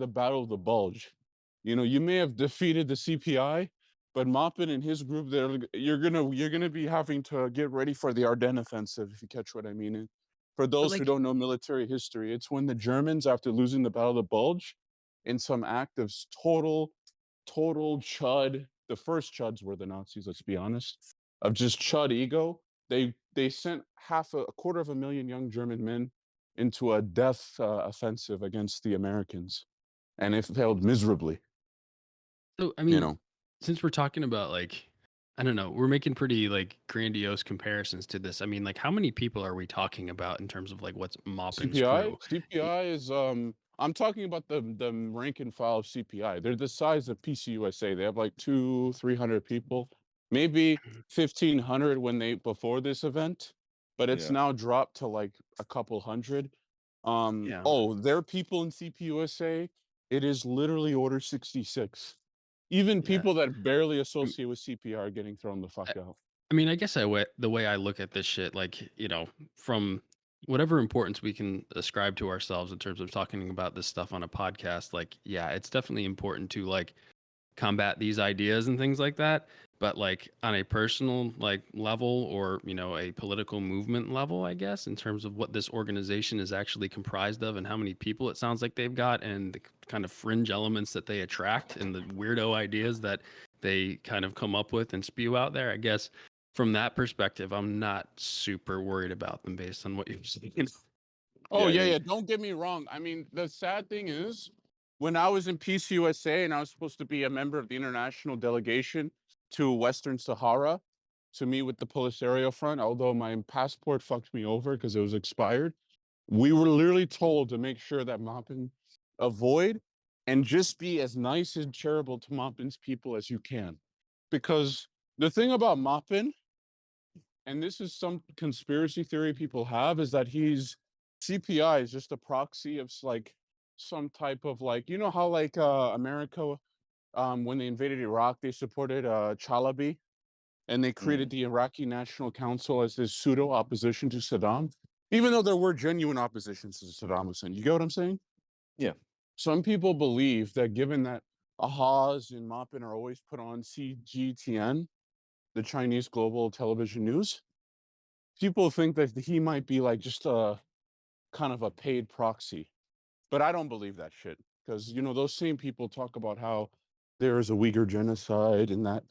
battle of the bulge. You know, you may have defeated the CPI, but Maupin and his group, you're gonna be having to get ready for the Ardennes offensive, if you catch what I mean. And for But those who like don't know military history, it's when the Germans, after losing the Battle of the Bulge, in some act of total chud, the first chuds were the Nazis, let's be honest, of just chud ego, they sent a quarter of a million young German men into a death offensive against the Americans. and it failed miserably. So, I You mean, know, since we're talking about like, I don't know, we're making pretty like grandiose comparisons to this. I mean, like, how many people are we talking about in terms of like what's Maupin's CPI. crew? CPI is I'm talking about the rank and file of CPI. They're the size of PCUSA. They have like 200-300 people, maybe 1,500 when they before this event, but it's Yeah. now dropped to like a couple hundred. Yeah. Oh, there are people in CPUSA. It is literally Order 66. Even Yeah. people that barely associate with CPI are getting thrown the fuck I, out. I mean, I guess the way I look at this shit, like, from whatever importance we can ascribe to ourselves in terms of talking about this stuff on a podcast, like, yeah, it's definitely important to like combat these ideas and things like that. But like on a personal like level, or a political movement level, I guess, in terms of what this organization is actually comprised of and how many people it sounds like they've got, and the kind of fringe elements that they attract and the weirdo ideas that they kind of come up with and spew out there, I guess from that perspective, I'm not super worried about them based on what you're saying. Oh, Yeah, I yeah, mean, yeah. Don't get me wrong. I mean, the sad thing is, when I was in PCUSA and I was supposed to be a member of the international delegation to Western Sahara to meet with the Polisario Front, although my passport fucked me over because it was expired, we were literally told to make sure that Maupin avoid and just be as nice and charitable to Maupin's people as you can. Because the thing about Maupin, and this is some conspiracy theory people have, is that CPI is just a proxy of like some type of like, you know how like America when they invaded Iraq they supported Chalabi and they created the Iraqi National Council as this pseudo opposition to Saddam, even though there were genuine oppositions to Saddam Hussein. You get what I'm saying? yeah. Some people believe that given that Ahaz and Maupin are always put on CGTN, the Chinese global television news, people think that he might be like just a kind of a paid proxy. But I don't believe that shit because those same people talk about how there is a Uyghur genocide and that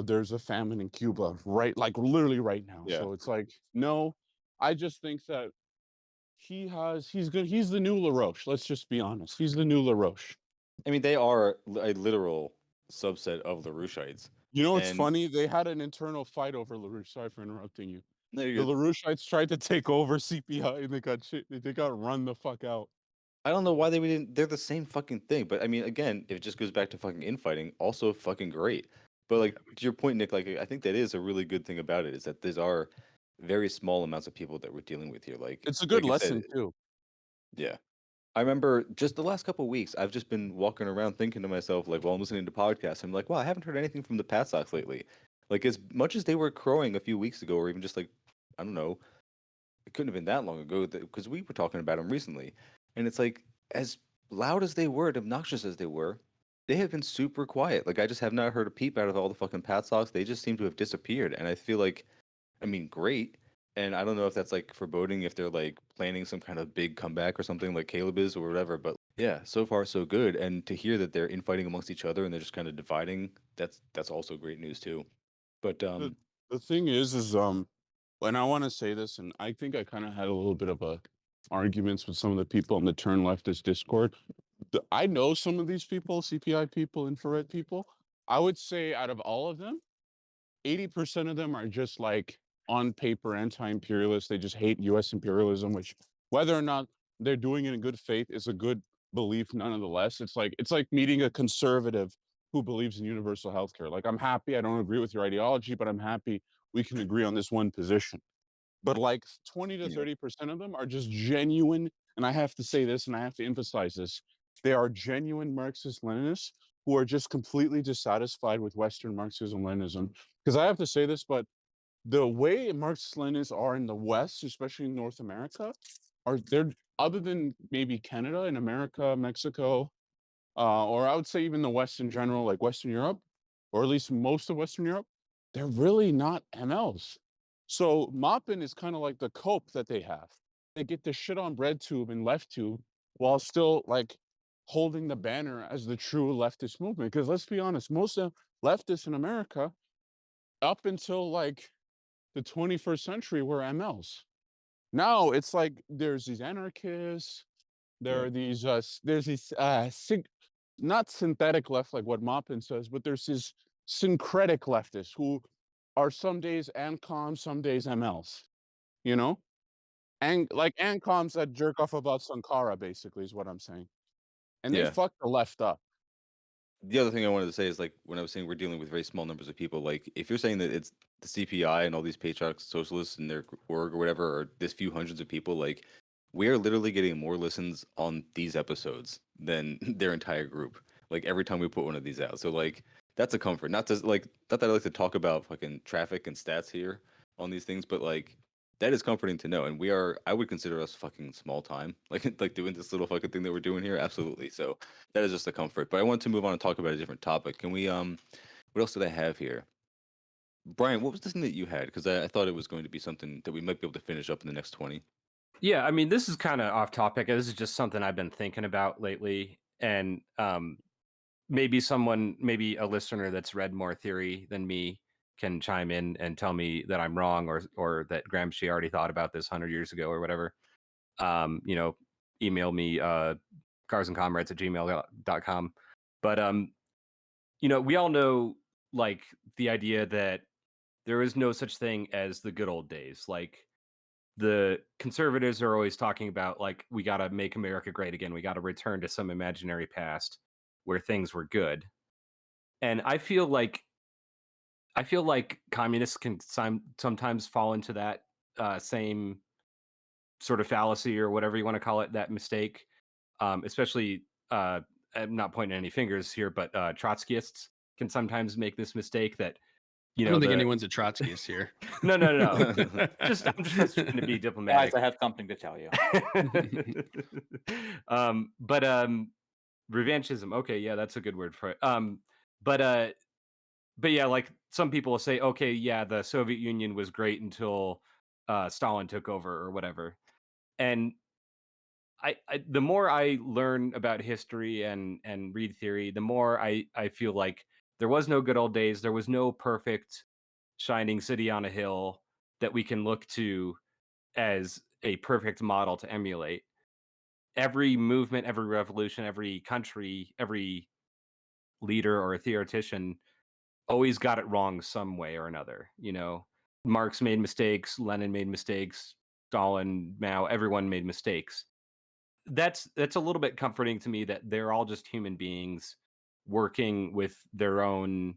there's a famine in Cuba, right? Like literally right now. Yeah. So it's like, no, I just think that he's good. He's the new LaRoche. Let's just be honest. He's the new LaRoche. I mean, they are a literal subset of the Rushites. You know what's And funny? They had an internal fight over LaRoche. Sorry for interrupting you. no, The you're good. LaRocheites tried to take over CPI and they got shit. They got run the fuck out. I don't know why they didn't. They're the same fucking thing. But I mean, again, if it just goes back to fucking infighting, also fucking great. But like to your point, Nick, like I think that is a really good thing about it is that these are very small amounts of people that we're dealing with here. It's a good Like you said, lesson too. yeah. I remember just the last couple of weeks, I've just been walking around thinking to myself, like while I'm listening to podcasts, I'm like, wow, I haven't heard anything from the Pat Sox lately. Like as much as they were crowing a few weeks ago, or even just like, I don't know, it couldn't have been that long ago because we were talking about them recently. And it's like, as loud as they were and obnoxious as they were, they have been super quiet. Like I just have not heard a peep out of all the fucking Pat Sox. They just seem to have disappeared. And I feel like, I mean, great. And I don't know if that's like foreboding if they're like planning some kind of big comeback or something like Caleb is or whatever. But yeah, so far so good. And to hear that they're infighting amongst each other and they're just kind of dividing, that's also great news too. But The the thing is and I want to say this, and I think I kind of had a little bit of a arguments with some of the people on the turn leftist Discord. I know some of these people, CPI people, infrared people. I would say out of all of them, 80% of them are just like on paper anti-imperialist. They just hate US imperialism, which whether or not they're doing it in good faith is a good belief nonetheless. It's like meeting a conservative who believes in universal healthcare. Like I'm happy, I don't agree with your ideology, but I'm happy we can agree on this one position. But like 20 to yeah, 30% of them are just genuine, and I have to say this and I have to emphasize this. They are genuine Marxist Leninists who are just completely dissatisfied with Western Marxism Leninism. Because I have to say this, but the way Marxist Leninists are in the West, especially in North America, they're other than maybe Canada and America, Mexico, or I would say even the West in general, like Western Europe, or at least most of Western Europe, they're really not MLs. So Maupin is kind of like the cope that they have. They get the shit on bread tube and left tube while still like holding the banner as the true leftist movement. Because let's be honest, most of leftists in America, up until like the 21st century, were MLs. Now it's like there's these anarchists, There are these there's these not synthetic left like what Maupin says, but there's these syncretic leftists who are some days ANCOMs, some days MLs, you know? And like ANCOMs that jerk off about Sankara, basically, is what I'm saying. And they Yeah. fuck the left up. The other thing I wanted to say is like when I was saying we're dealing with very small numbers of people, like if you're saying that it's the CPI and all these patriotic socialists and their org or whatever, or this few hundreds of people, like we are literally getting more listens on these episodes than their entire group. Like every time we put one of these out, so like that's a comfort. Not that I like to talk about fucking traffic and stats here on these things, but like that is comforting to know. And I would consider us fucking small time, like doing this little fucking thing that we're doing here. Absolutely. So that is just a comfort. But I want to move on and talk about a different topic. Can we what else did I have here? Brian, what was the thing that you had? Because I thought it was going to be something that we might be able to finish up in the next 20. Yeah, I mean, this is kind of off topic. This is just something I've been thinking about lately, and maybe a listener that's read more theory than me can chime in and tell me that I'm wrong, or that Gramsci already thought about this 100 years ago or whatever. Email me carsandcomrades@gmail.com. But we all know like the idea that there is no such thing as the good old days. Like the conservatives are always talking about like we got to make America great again. We got to return to some imaginary past where things were good. And I feel like communists can sometimes fall into that same sort of fallacy or whatever you want to call it, that mistake. Especially, I'm not pointing any fingers here, but Trotskyists can sometimes make this mistake that I don't think anyone's a Trotskyist here. No. I'm just trying to be Guys, diplomatic. I have something to tell you. But revanchism. Okay, yeah, that's a good word for it. But yeah, like some people will say, okay, yeah, the Soviet Union was great until Stalin took over or whatever. And the more I learn about history and read theory, the more I feel like there was no good old days. There was no perfect shining city on a hill that we can look to as a perfect model to emulate. Every movement, every revolution, every country, every leader or a theoretician always got it wrong some way or another. Marx made mistakes, Lenin made mistakes, Stalin, Mao, everyone made mistakes. That's a little bit comforting to me that they're all just human beings working with their own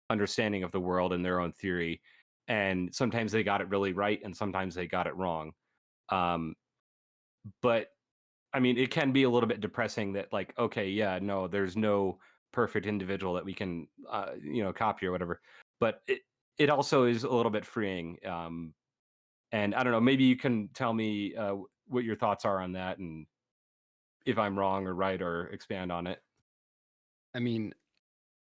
understanding of the world and their own theory, and sometimes they got it really right and sometimes they got it wrong. But I mean, it can be a little bit depressing that like, okay, yeah, no, there's no perfect individual that we can copy or whatever, but it also is a little bit freeing. And I don't know, maybe you can tell me what your thoughts are on that and if I'm wrong or right, or expand on it. I mean,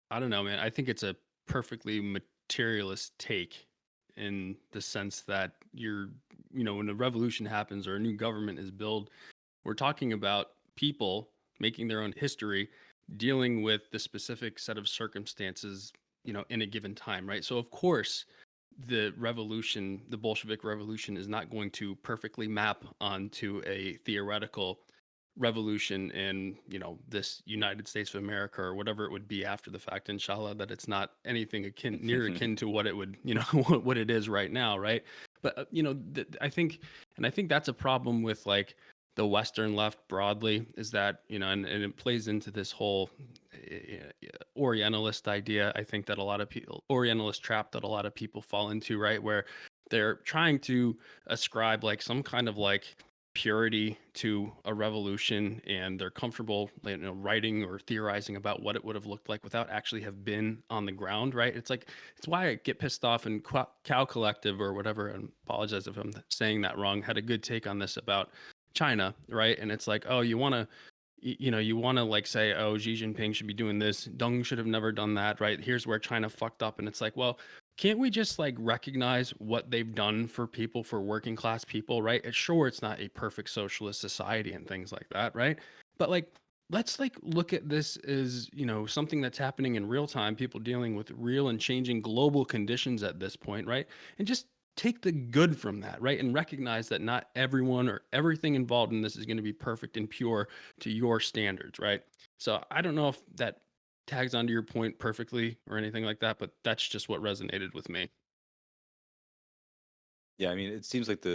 I don't know, man. I think it's a perfectly materialist take in the sense that when a revolution happens or a new government is built, we're talking about people making their own history, dealing with the specific set of circumstances, in a given time, right? So of course, the Bolshevik revolution is not going to perfectly map onto a theoretical revolution in this United States of America or whatever it would be after the fact. Inshallah, that it's not anything near akin to what it would what it is right now, right? But I think that's a problem with like the Western left broadly, is that and it plays into this whole Orientalist idea. I think that a lot of people Orientalist trap that a lot of people fall into, right, where they're trying to ascribe like some kind of like purity to a revolution, and they're comfortable writing or theorizing about what it would have looked like without actually have been on the ground, right? It's why I get pissed off. And Cow Collective or whatever, and apologize if I'm saying that wrong, had a good take on this about China, right? And it's like, oh, you want to like say, oh, Xi Jinping should be doing this, Deng should have never done that, right? Here's where China fucked up. And it's like, well, can't we just like recognize what they've done for people, for working class people, right? Sure, it's not a perfect socialist society and things like that, right? But like, let's like look at this as something that's happening in real time, people dealing with real and changing global conditions at this point, right? And just take the good from that, right? And recognize that not everyone or everything involved in this is going to be perfect and pure to your standards, right? So I don't know if that tags onto your point perfectly or anything like that, but that's just what resonated with me. Yeah, I mean, it seems like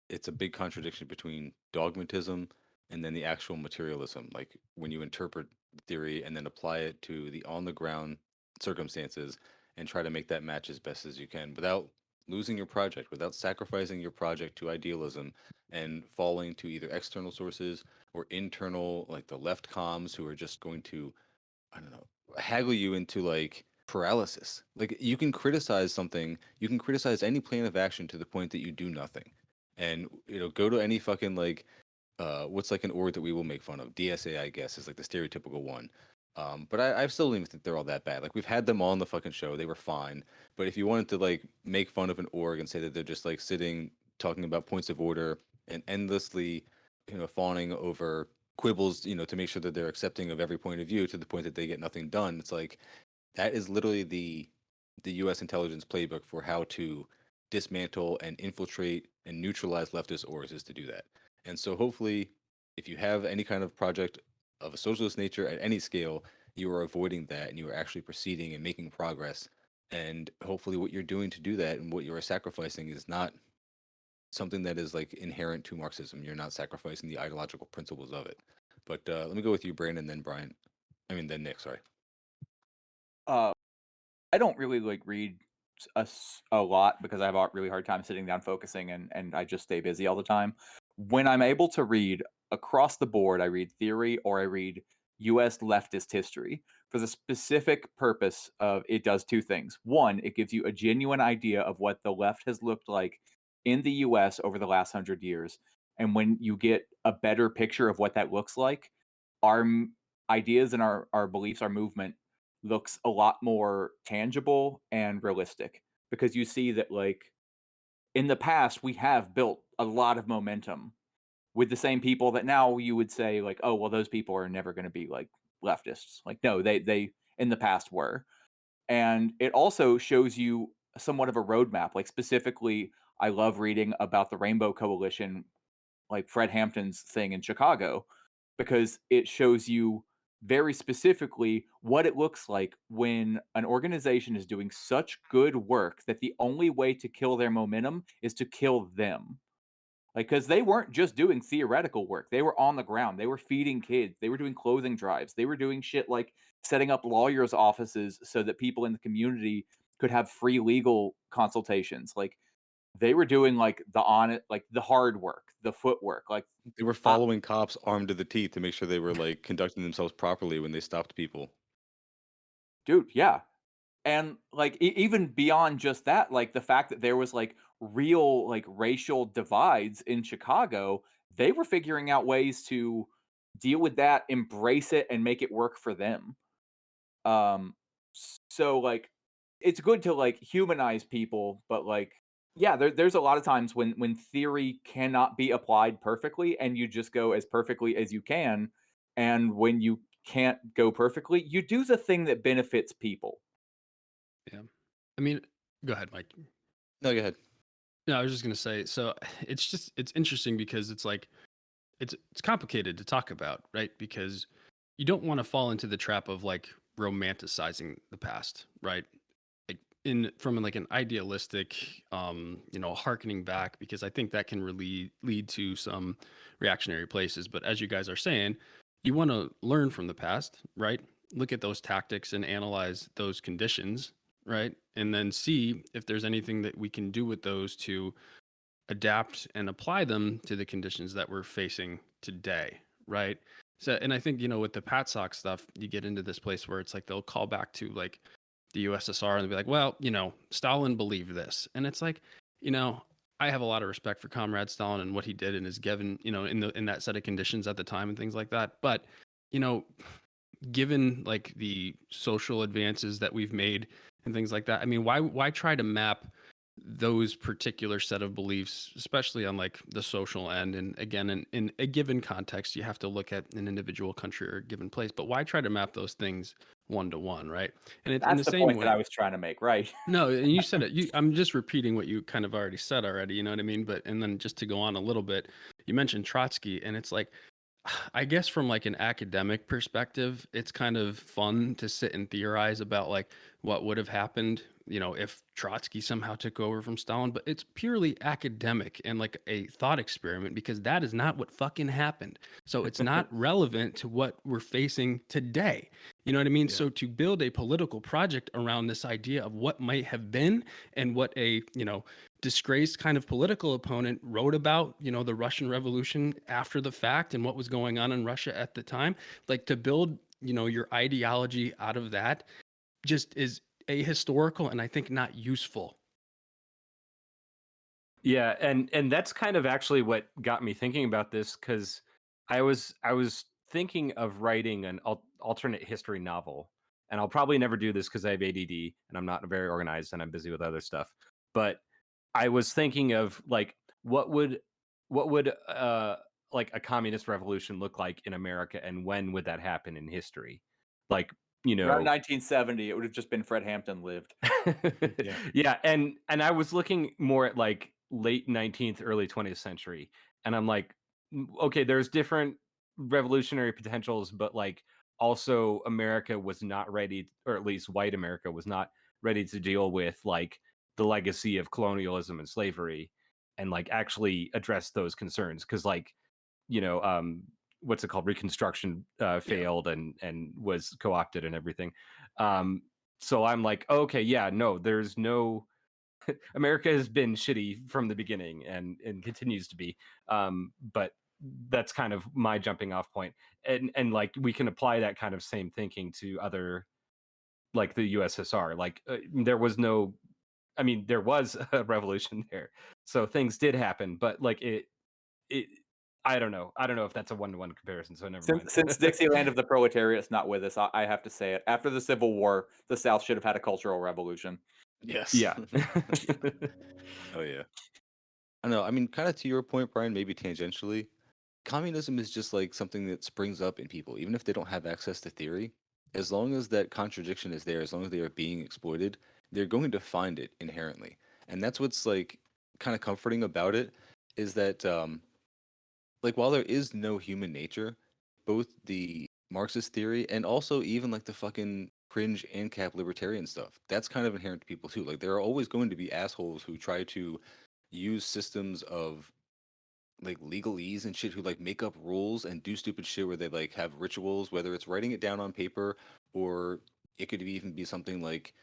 it's a big contradiction between dogmatism and then the actual materialism. Like when you interpret the theory and then apply it to the on the ground circumstances and try to make that match as best as you can without losing your project, without sacrificing your project to idealism and falling to either external sources or internal, like the left comms who are just going to, I don't know, haggle you into like paralysis. Like you can criticize something, you can criticize any plan of action to the point that you do nothing. And go to any fucking like what's like an org that we will make fun of. DSA, I guess, is like the stereotypical one. But I still don't even think they're all that bad. Like we've had them on the fucking show, they were fine. But if you wanted to like make fun of an org and say that they're just like sitting talking about points of order and endlessly, fawning over quibbles, to make sure that they're accepting of every point of view to the point that they get nothing done. It's like that is literally the U.S. intelligence playbook for how to dismantle and infiltrate and neutralize leftist orgs is to do that. And so hopefully, if you have any kind of project of a socialist nature at any scale, you are avoiding that and you are actually proceeding and making progress. And hopefully, what you're doing to do that and what you are sacrificing is not something that is like inherent to Marxism. You're not sacrificing the ideological principles of it. But let me go with you, Brandon, then Brian. I mean, then Nick. Sorry. I don't really like read a lot because I have a really hard time sitting down focusing and I just stay busy all the time. When I'm able to read across the board, I read theory or I read US leftist history for the specific purpose of it does two things. One, it gives you a genuine idea of what the left has looked like in the US over the last 100 years. And when you get a better picture of what that looks like, our ideas and our beliefs, our movement looks a lot more tangible and realistic because you see that like in the past we have built a lot of momentum with the same people that now you would say like, oh well, those people are never going to be like leftists. Like no, they in the past were. And it also shows you somewhat of a roadmap. Like specifically, I love reading about the Rainbow Coalition, like Fred Hampton's thing in Chicago, because it shows you very specifically what it looks like when an organization is doing such good work that the only way to kill their momentum is to kill them. Like, because they weren't just doing theoretical work, they were on the ground, they were feeding kids, they were doing clothing drives, they were doing shit like setting up lawyers' offices so that people in the community could have free legal consultations. Like, they were doing like the hard work, the footwork. Like, They were following cops armed to the teeth to make sure they were like conducting themselves properly when they stopped people. dude, yeah. And like even beyond just that, like the fact that there was like real like racial divides in Chicago, they were figuring out ways to deal with that, embrace it, and make it work for them. So like it's good to like humanize people, but like yeah, there's a lot of times when theory cannot be applied perfectly and you just go as perfectly as you can, and when you can't go perfectly, you do the thing that benefits people. Yeah. I mean, go ahead, Mike. No, go ahead. No, I was just gonna say, so it's interesting because it's like it's complicated to talk about, right? Because you don't want to fall into the trap of like romanticizing the past, right? Like in from like an idealistic harkening back, because I think that can really lead to some reactionary places. But as you guys are saying, you want to learn from the past, right? Look at those tactics and analyze those conditions, right? And then see if there's anything that we can do with those to adapt and apply them to the conditions that we're facing today, right? So, and I think with the Pat Sox stuff, you get into this place where it's like they'll call back to like the USSR and they'll be like, well, Stalin believed this, and it's like, I have a lot of respect for Comrade Stalin and what he did and is given, in that set of conditions at the time and things like that, but you know, given like the social advances that we've made and things like that, I mean, why try to map those particular set of beliefs, especially on like the social end? And again, in a given context, you have to look at an individual country or a given place, but why try to map those things 1-to-1, right? And it's in That's the the same point that way. I was trying to make, right? No, and you said it. I'm just repeating what you kind of already said already. You know what I mean? But and then just to go on a little bit, you mentioned Trotsky, and it's like, I guess from like an academic perspective, it's kind of fun to sit and theorize about like what would have happened, if Trotsky somehow took over from Stalin. But it's purely academic and like a thought experiment because that is not what fucking happened. So it's not relevant to what we're facing today. You know what I mean? Yeah. So to build a political project around this idea of what might have been and what a, disgraced kind of political opponent wrote about, the Russian Revolution after the fact and what was going on in Russia at the time, like to build, your ideology out of that just is ahistorical and I think not useful. Yeah, and that's kind of actually what got me thinking about this because I was thinking of writing an alternate history novel, and I'll probably never do this because I have ADD and I'm not very organized and I'm busy with other stuff. But I was thinking of like what would like a communist revolution look like in America, and when would that happen in history? Like, Around 1970, it would have just been Fred Hampton lived. Yeah. Yeah, and I was looking more at like late 19th, early 20th century, and I'm like, okay, there's different revolutionary potentials, but like also America was not ready, or at least white America was not ready to deal with like the legacy of colonialism and slavery, and like actually address those concerns because like what's it called, Reconstruction failed and was co-opted and everything. So I'm like, okay, yeah, no, there's no America has been shitty from the beginning and continues to be. But that's kind of my jumping off point. And like we can apply that kind of same thinking to other, like the USSR. Like there was no, I mean, there was a revolution there. So things did happen, but like it I don't know. I don't know if that's a one-to-one comparison, so never mind. Since Dixieland of the proletariat's not with us, I have to say it. After the Civil War, the South should have had a cultural revolution. Yes. Yeah. Oh yeah. I know. I mean, kind of to your point, Brian, maybe tangentially, communism is just like something that springs up in people, even if they don't have access to theory. As long as that contradiction is there, as long as they are being exploited, they're going to find it inherently. And that's what's like kind of comforting about it is that like while there is no human nature, both the Marxist theory and also even like the fucking cringe ANCAP libertarian stuff, that's kind of inherent to people too. Like there are always going to be assholes who try to use systems of like legalese and shit who like make up rules and do stupid shit where they like have rituals, whether it's writing it down on paper or it could even be something like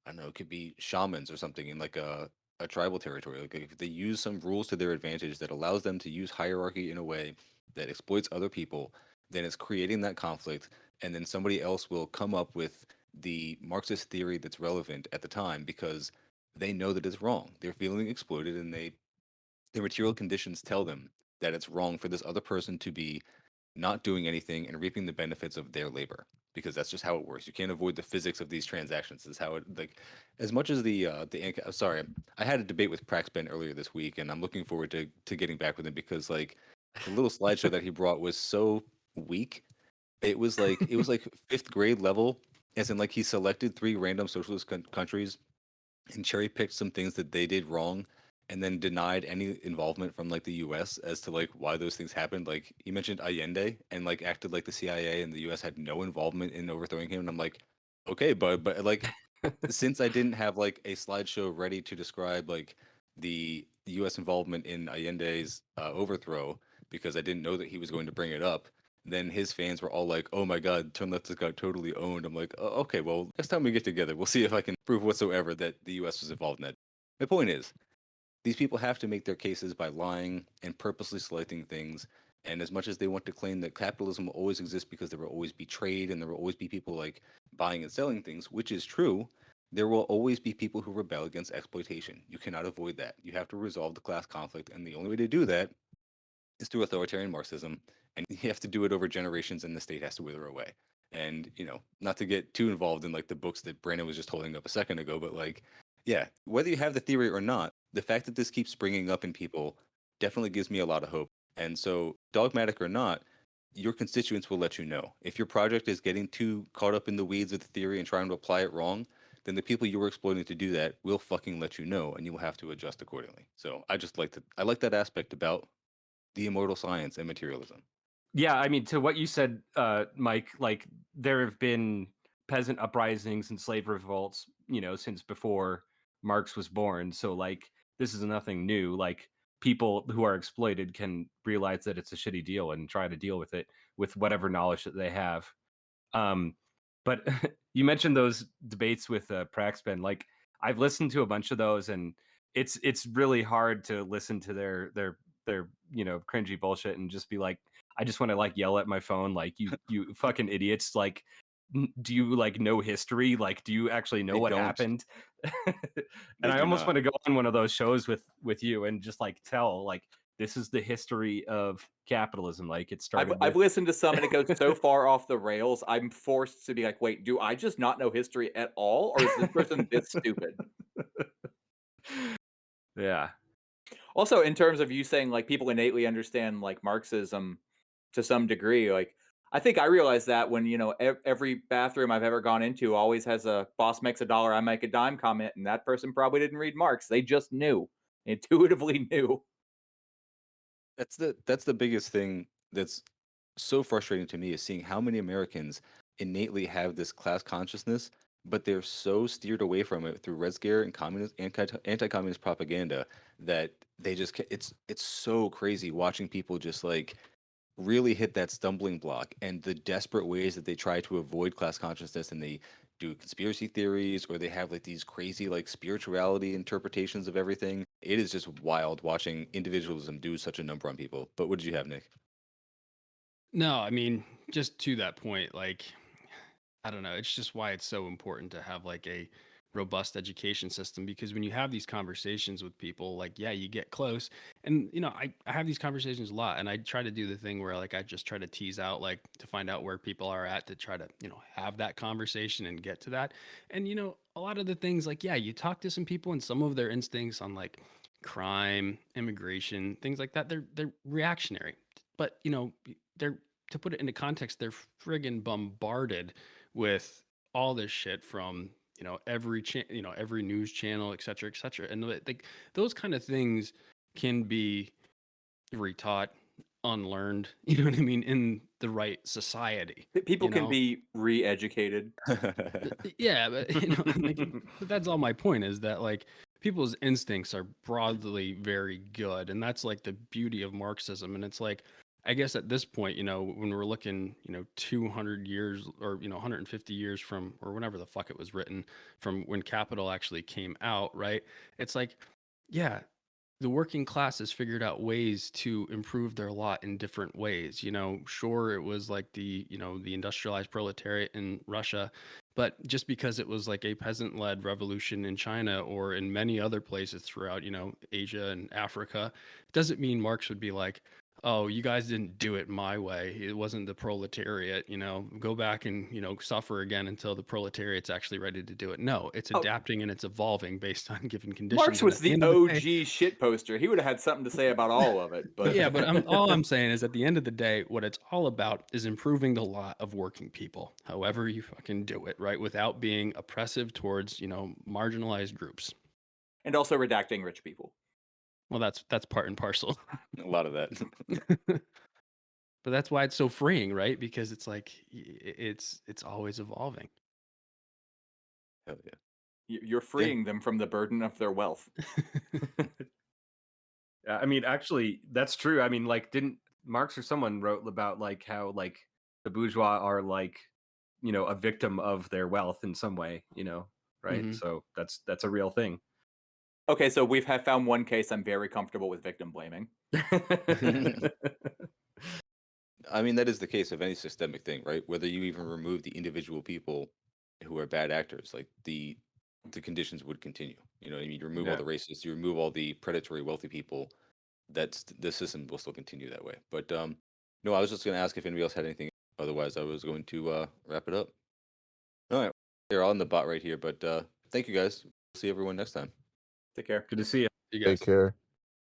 I don't know, it could be shamans or something in like a tribal territory. Like if they use some rules to their advantage that allows them to use hierarchy in a way that exploits other people, then it's creating that conflict and then somebody else will come up with the Marxist theory that's relevant at the time because they know that it's wrong. They're feeling exploited and their material conditions tell them that it's wrong for this other person to be not doing anything and reaping the benefits of their labor because that's just how it works. You can't avoid the physics of these transactions. Is how it like as much as sorry, I had a debate with Praxben earlier this week and I'm looking forward to getting back with him because like the little slideshow that he brought was so weak. It was like 5th grade level as in like he selected 3 random socialist countries and cherry picked some things that they did wrong and then denied any involvement from like the US as to like why those things happened. Like you mentioned Allende and like acted like the CIA and the US had no involvement in overthrowing him. And I'm like, okay, but like since I didn't have like a slideshow ready to describe like the US involvement in Allende's overthrow because I didn't know that he was going to bring it up, then his fans were all like, "Oh my God, Turn Left has got totally owned." I'm like, oh, "Okay, well, next time we get together, we'll see if I can prove whatsoever that the U.S. was involved in that." My point is, these people have to make their cases by lying and purposely selecting things. And as much as they want to claim that capitalism will always exist because there will always be trade and there will always be people like buying and selling things, which is true, there will always be people who rebel against exploitation. You cannot avoid that. You have to resolve the class conflict, and the only way to do that is through authoritarian Marxism, and you have to do it over generations, and the state has to wither away. And not to get too involved in like the books that Brandon was just holding up a second ago, but like, yeah, whether you have the theory or not, the fact that this keeps springing up in people definitely gives me a lot of hope. And so, dogmatic or not, your constituents will let you know. If your project is getting too caught up in the weeds of the theory and trying to apply it wrong, then the people you were exploiting to do that will fucking let you know, and you will have to adjust accordingly. So I like that aspect about the immortal science and materialism. Yeah, I mean, to what you said, Mike, like there have been peasant uprisings and slave revolts, since before Marx was born. So like this is nothing new. Like people who are exploited can realize that it's a shitty deal and try to deal with it with whatever knowledge that they have. But you mentioned those debates with Praxben. Like I've listened to a bunch of those, and it's really hard to listen to their cringy bullshit and just be like, I just want to like yell at my phone, like you fucking idiots. Like, do you like know history? Like, do you actually know They what don't. happened? They And I do almost not. want to go on one of those shows with you and just like tell like this is the history of capitalism. Like it started. I've with... listened to some and it goes so far off the rails. I'm forced to be like, wait, do I just not know history at all, or is this person this stupid? Yeah. Also, in terms of you saying like people innately understand like Marxism to some degree, like I think I realized that when every bathroom I've ever gone into always has a boss makes a dollar, I make a dime comment, and that person probably didn't read Marx. They just knew, intuitively knew. That's the biggest thing that's so frustrating to me is seeing how many Americans innately have this class consciousness, but they're so steered away from it through Red Scare and anti-communist propaganda that they just it's so crazy watching people just like really hit that stumbling block and the desperate ways that they try to avoid class consciousness, and they do conspiracy theories or they have like these crazy like spirituality interpretations of everything. It is just wild watching individualism do such a number on people. But what did you have, Nick? No, I mean, just to that point, like, I don't know. It's just why it's so important to have like a robust education system, because when you have these conversations with people, like, yeah, you get close. And, I have these conversations a lot, and I try to do the thing where like I just try to tease out, like, to find out where people are at to try to, have that conversation and get to that. And, a lot of the things, like, yeah, you talk to some people and some of their instincts on like crime, immigration, things like that, they're reactionary. But, they're, to put it into context, they're friggin' bombarded with all this shit from every news channel, et cetera, and like those kind of things can be retaught, unlearned, you know what I mean, in the right society. People can be re-educated. Yeah, but like, but that's all my point, is that like people's instincts are broadly very good, and that's like the beauty of Marxism. And it's like, I guess at this point, when we're looking, 200 years or 150 years from, or whenever the fuck it was written, from when Capital actually came out, right? It's like, yeah, the working class has figured out ways to improve their lot in different ways. Sure, it was like the industrialized proletariat in Russia, but just because it was like a peasant-led revolution in China or in many other places throughout, Asia and Africa, doesn't mean Marx would be like, oh, you guys didn't do it my way. It wasn't the proletariat, go back and, suffer again until the proletariat's actually ready to do it. No, it's Oh. adapting and it's evolving based on given conditions. Marx And was at the end of the day- OG shit poster. He would have had something to say about all of it. But yeah, but all I'm saying is, at the end of the day, what it's all about is improving the lot of working people, however you fucking do it, right? Without being oppressive towards, marginalized groups. and also redacting rich people. Well, that's part and parcel. A lot of that. But that's why it's so freeing, right? Because it's like it's always evolving. Hell yeah. You're freeing them from the burden of their wealth. Yeah, I mean, actually, that's true. I mean, like, didn't Marx or someone wrote about like how like the bourgeois are like, a victim of their wealth in some way, right? Mhm. So that's a real thing. Okay, so we've found one case I'm very comfortable with victim blaming. I mean, that is the case of any systemic thing, right? Whether you even remove the individual people who are bad actors, like the conditions would continue. You know what I mean? You remove all Yeah. the racists, you remove all the predatory wealthy people, that's the system will still continue that way. But no, I was just gonna ask if anybody else had anything. Otherwise, I was going to wrap it up. All right, they're on the bot right here. But thank you guys. See everyone next time. Take care. Good to see you. You guys. Take care.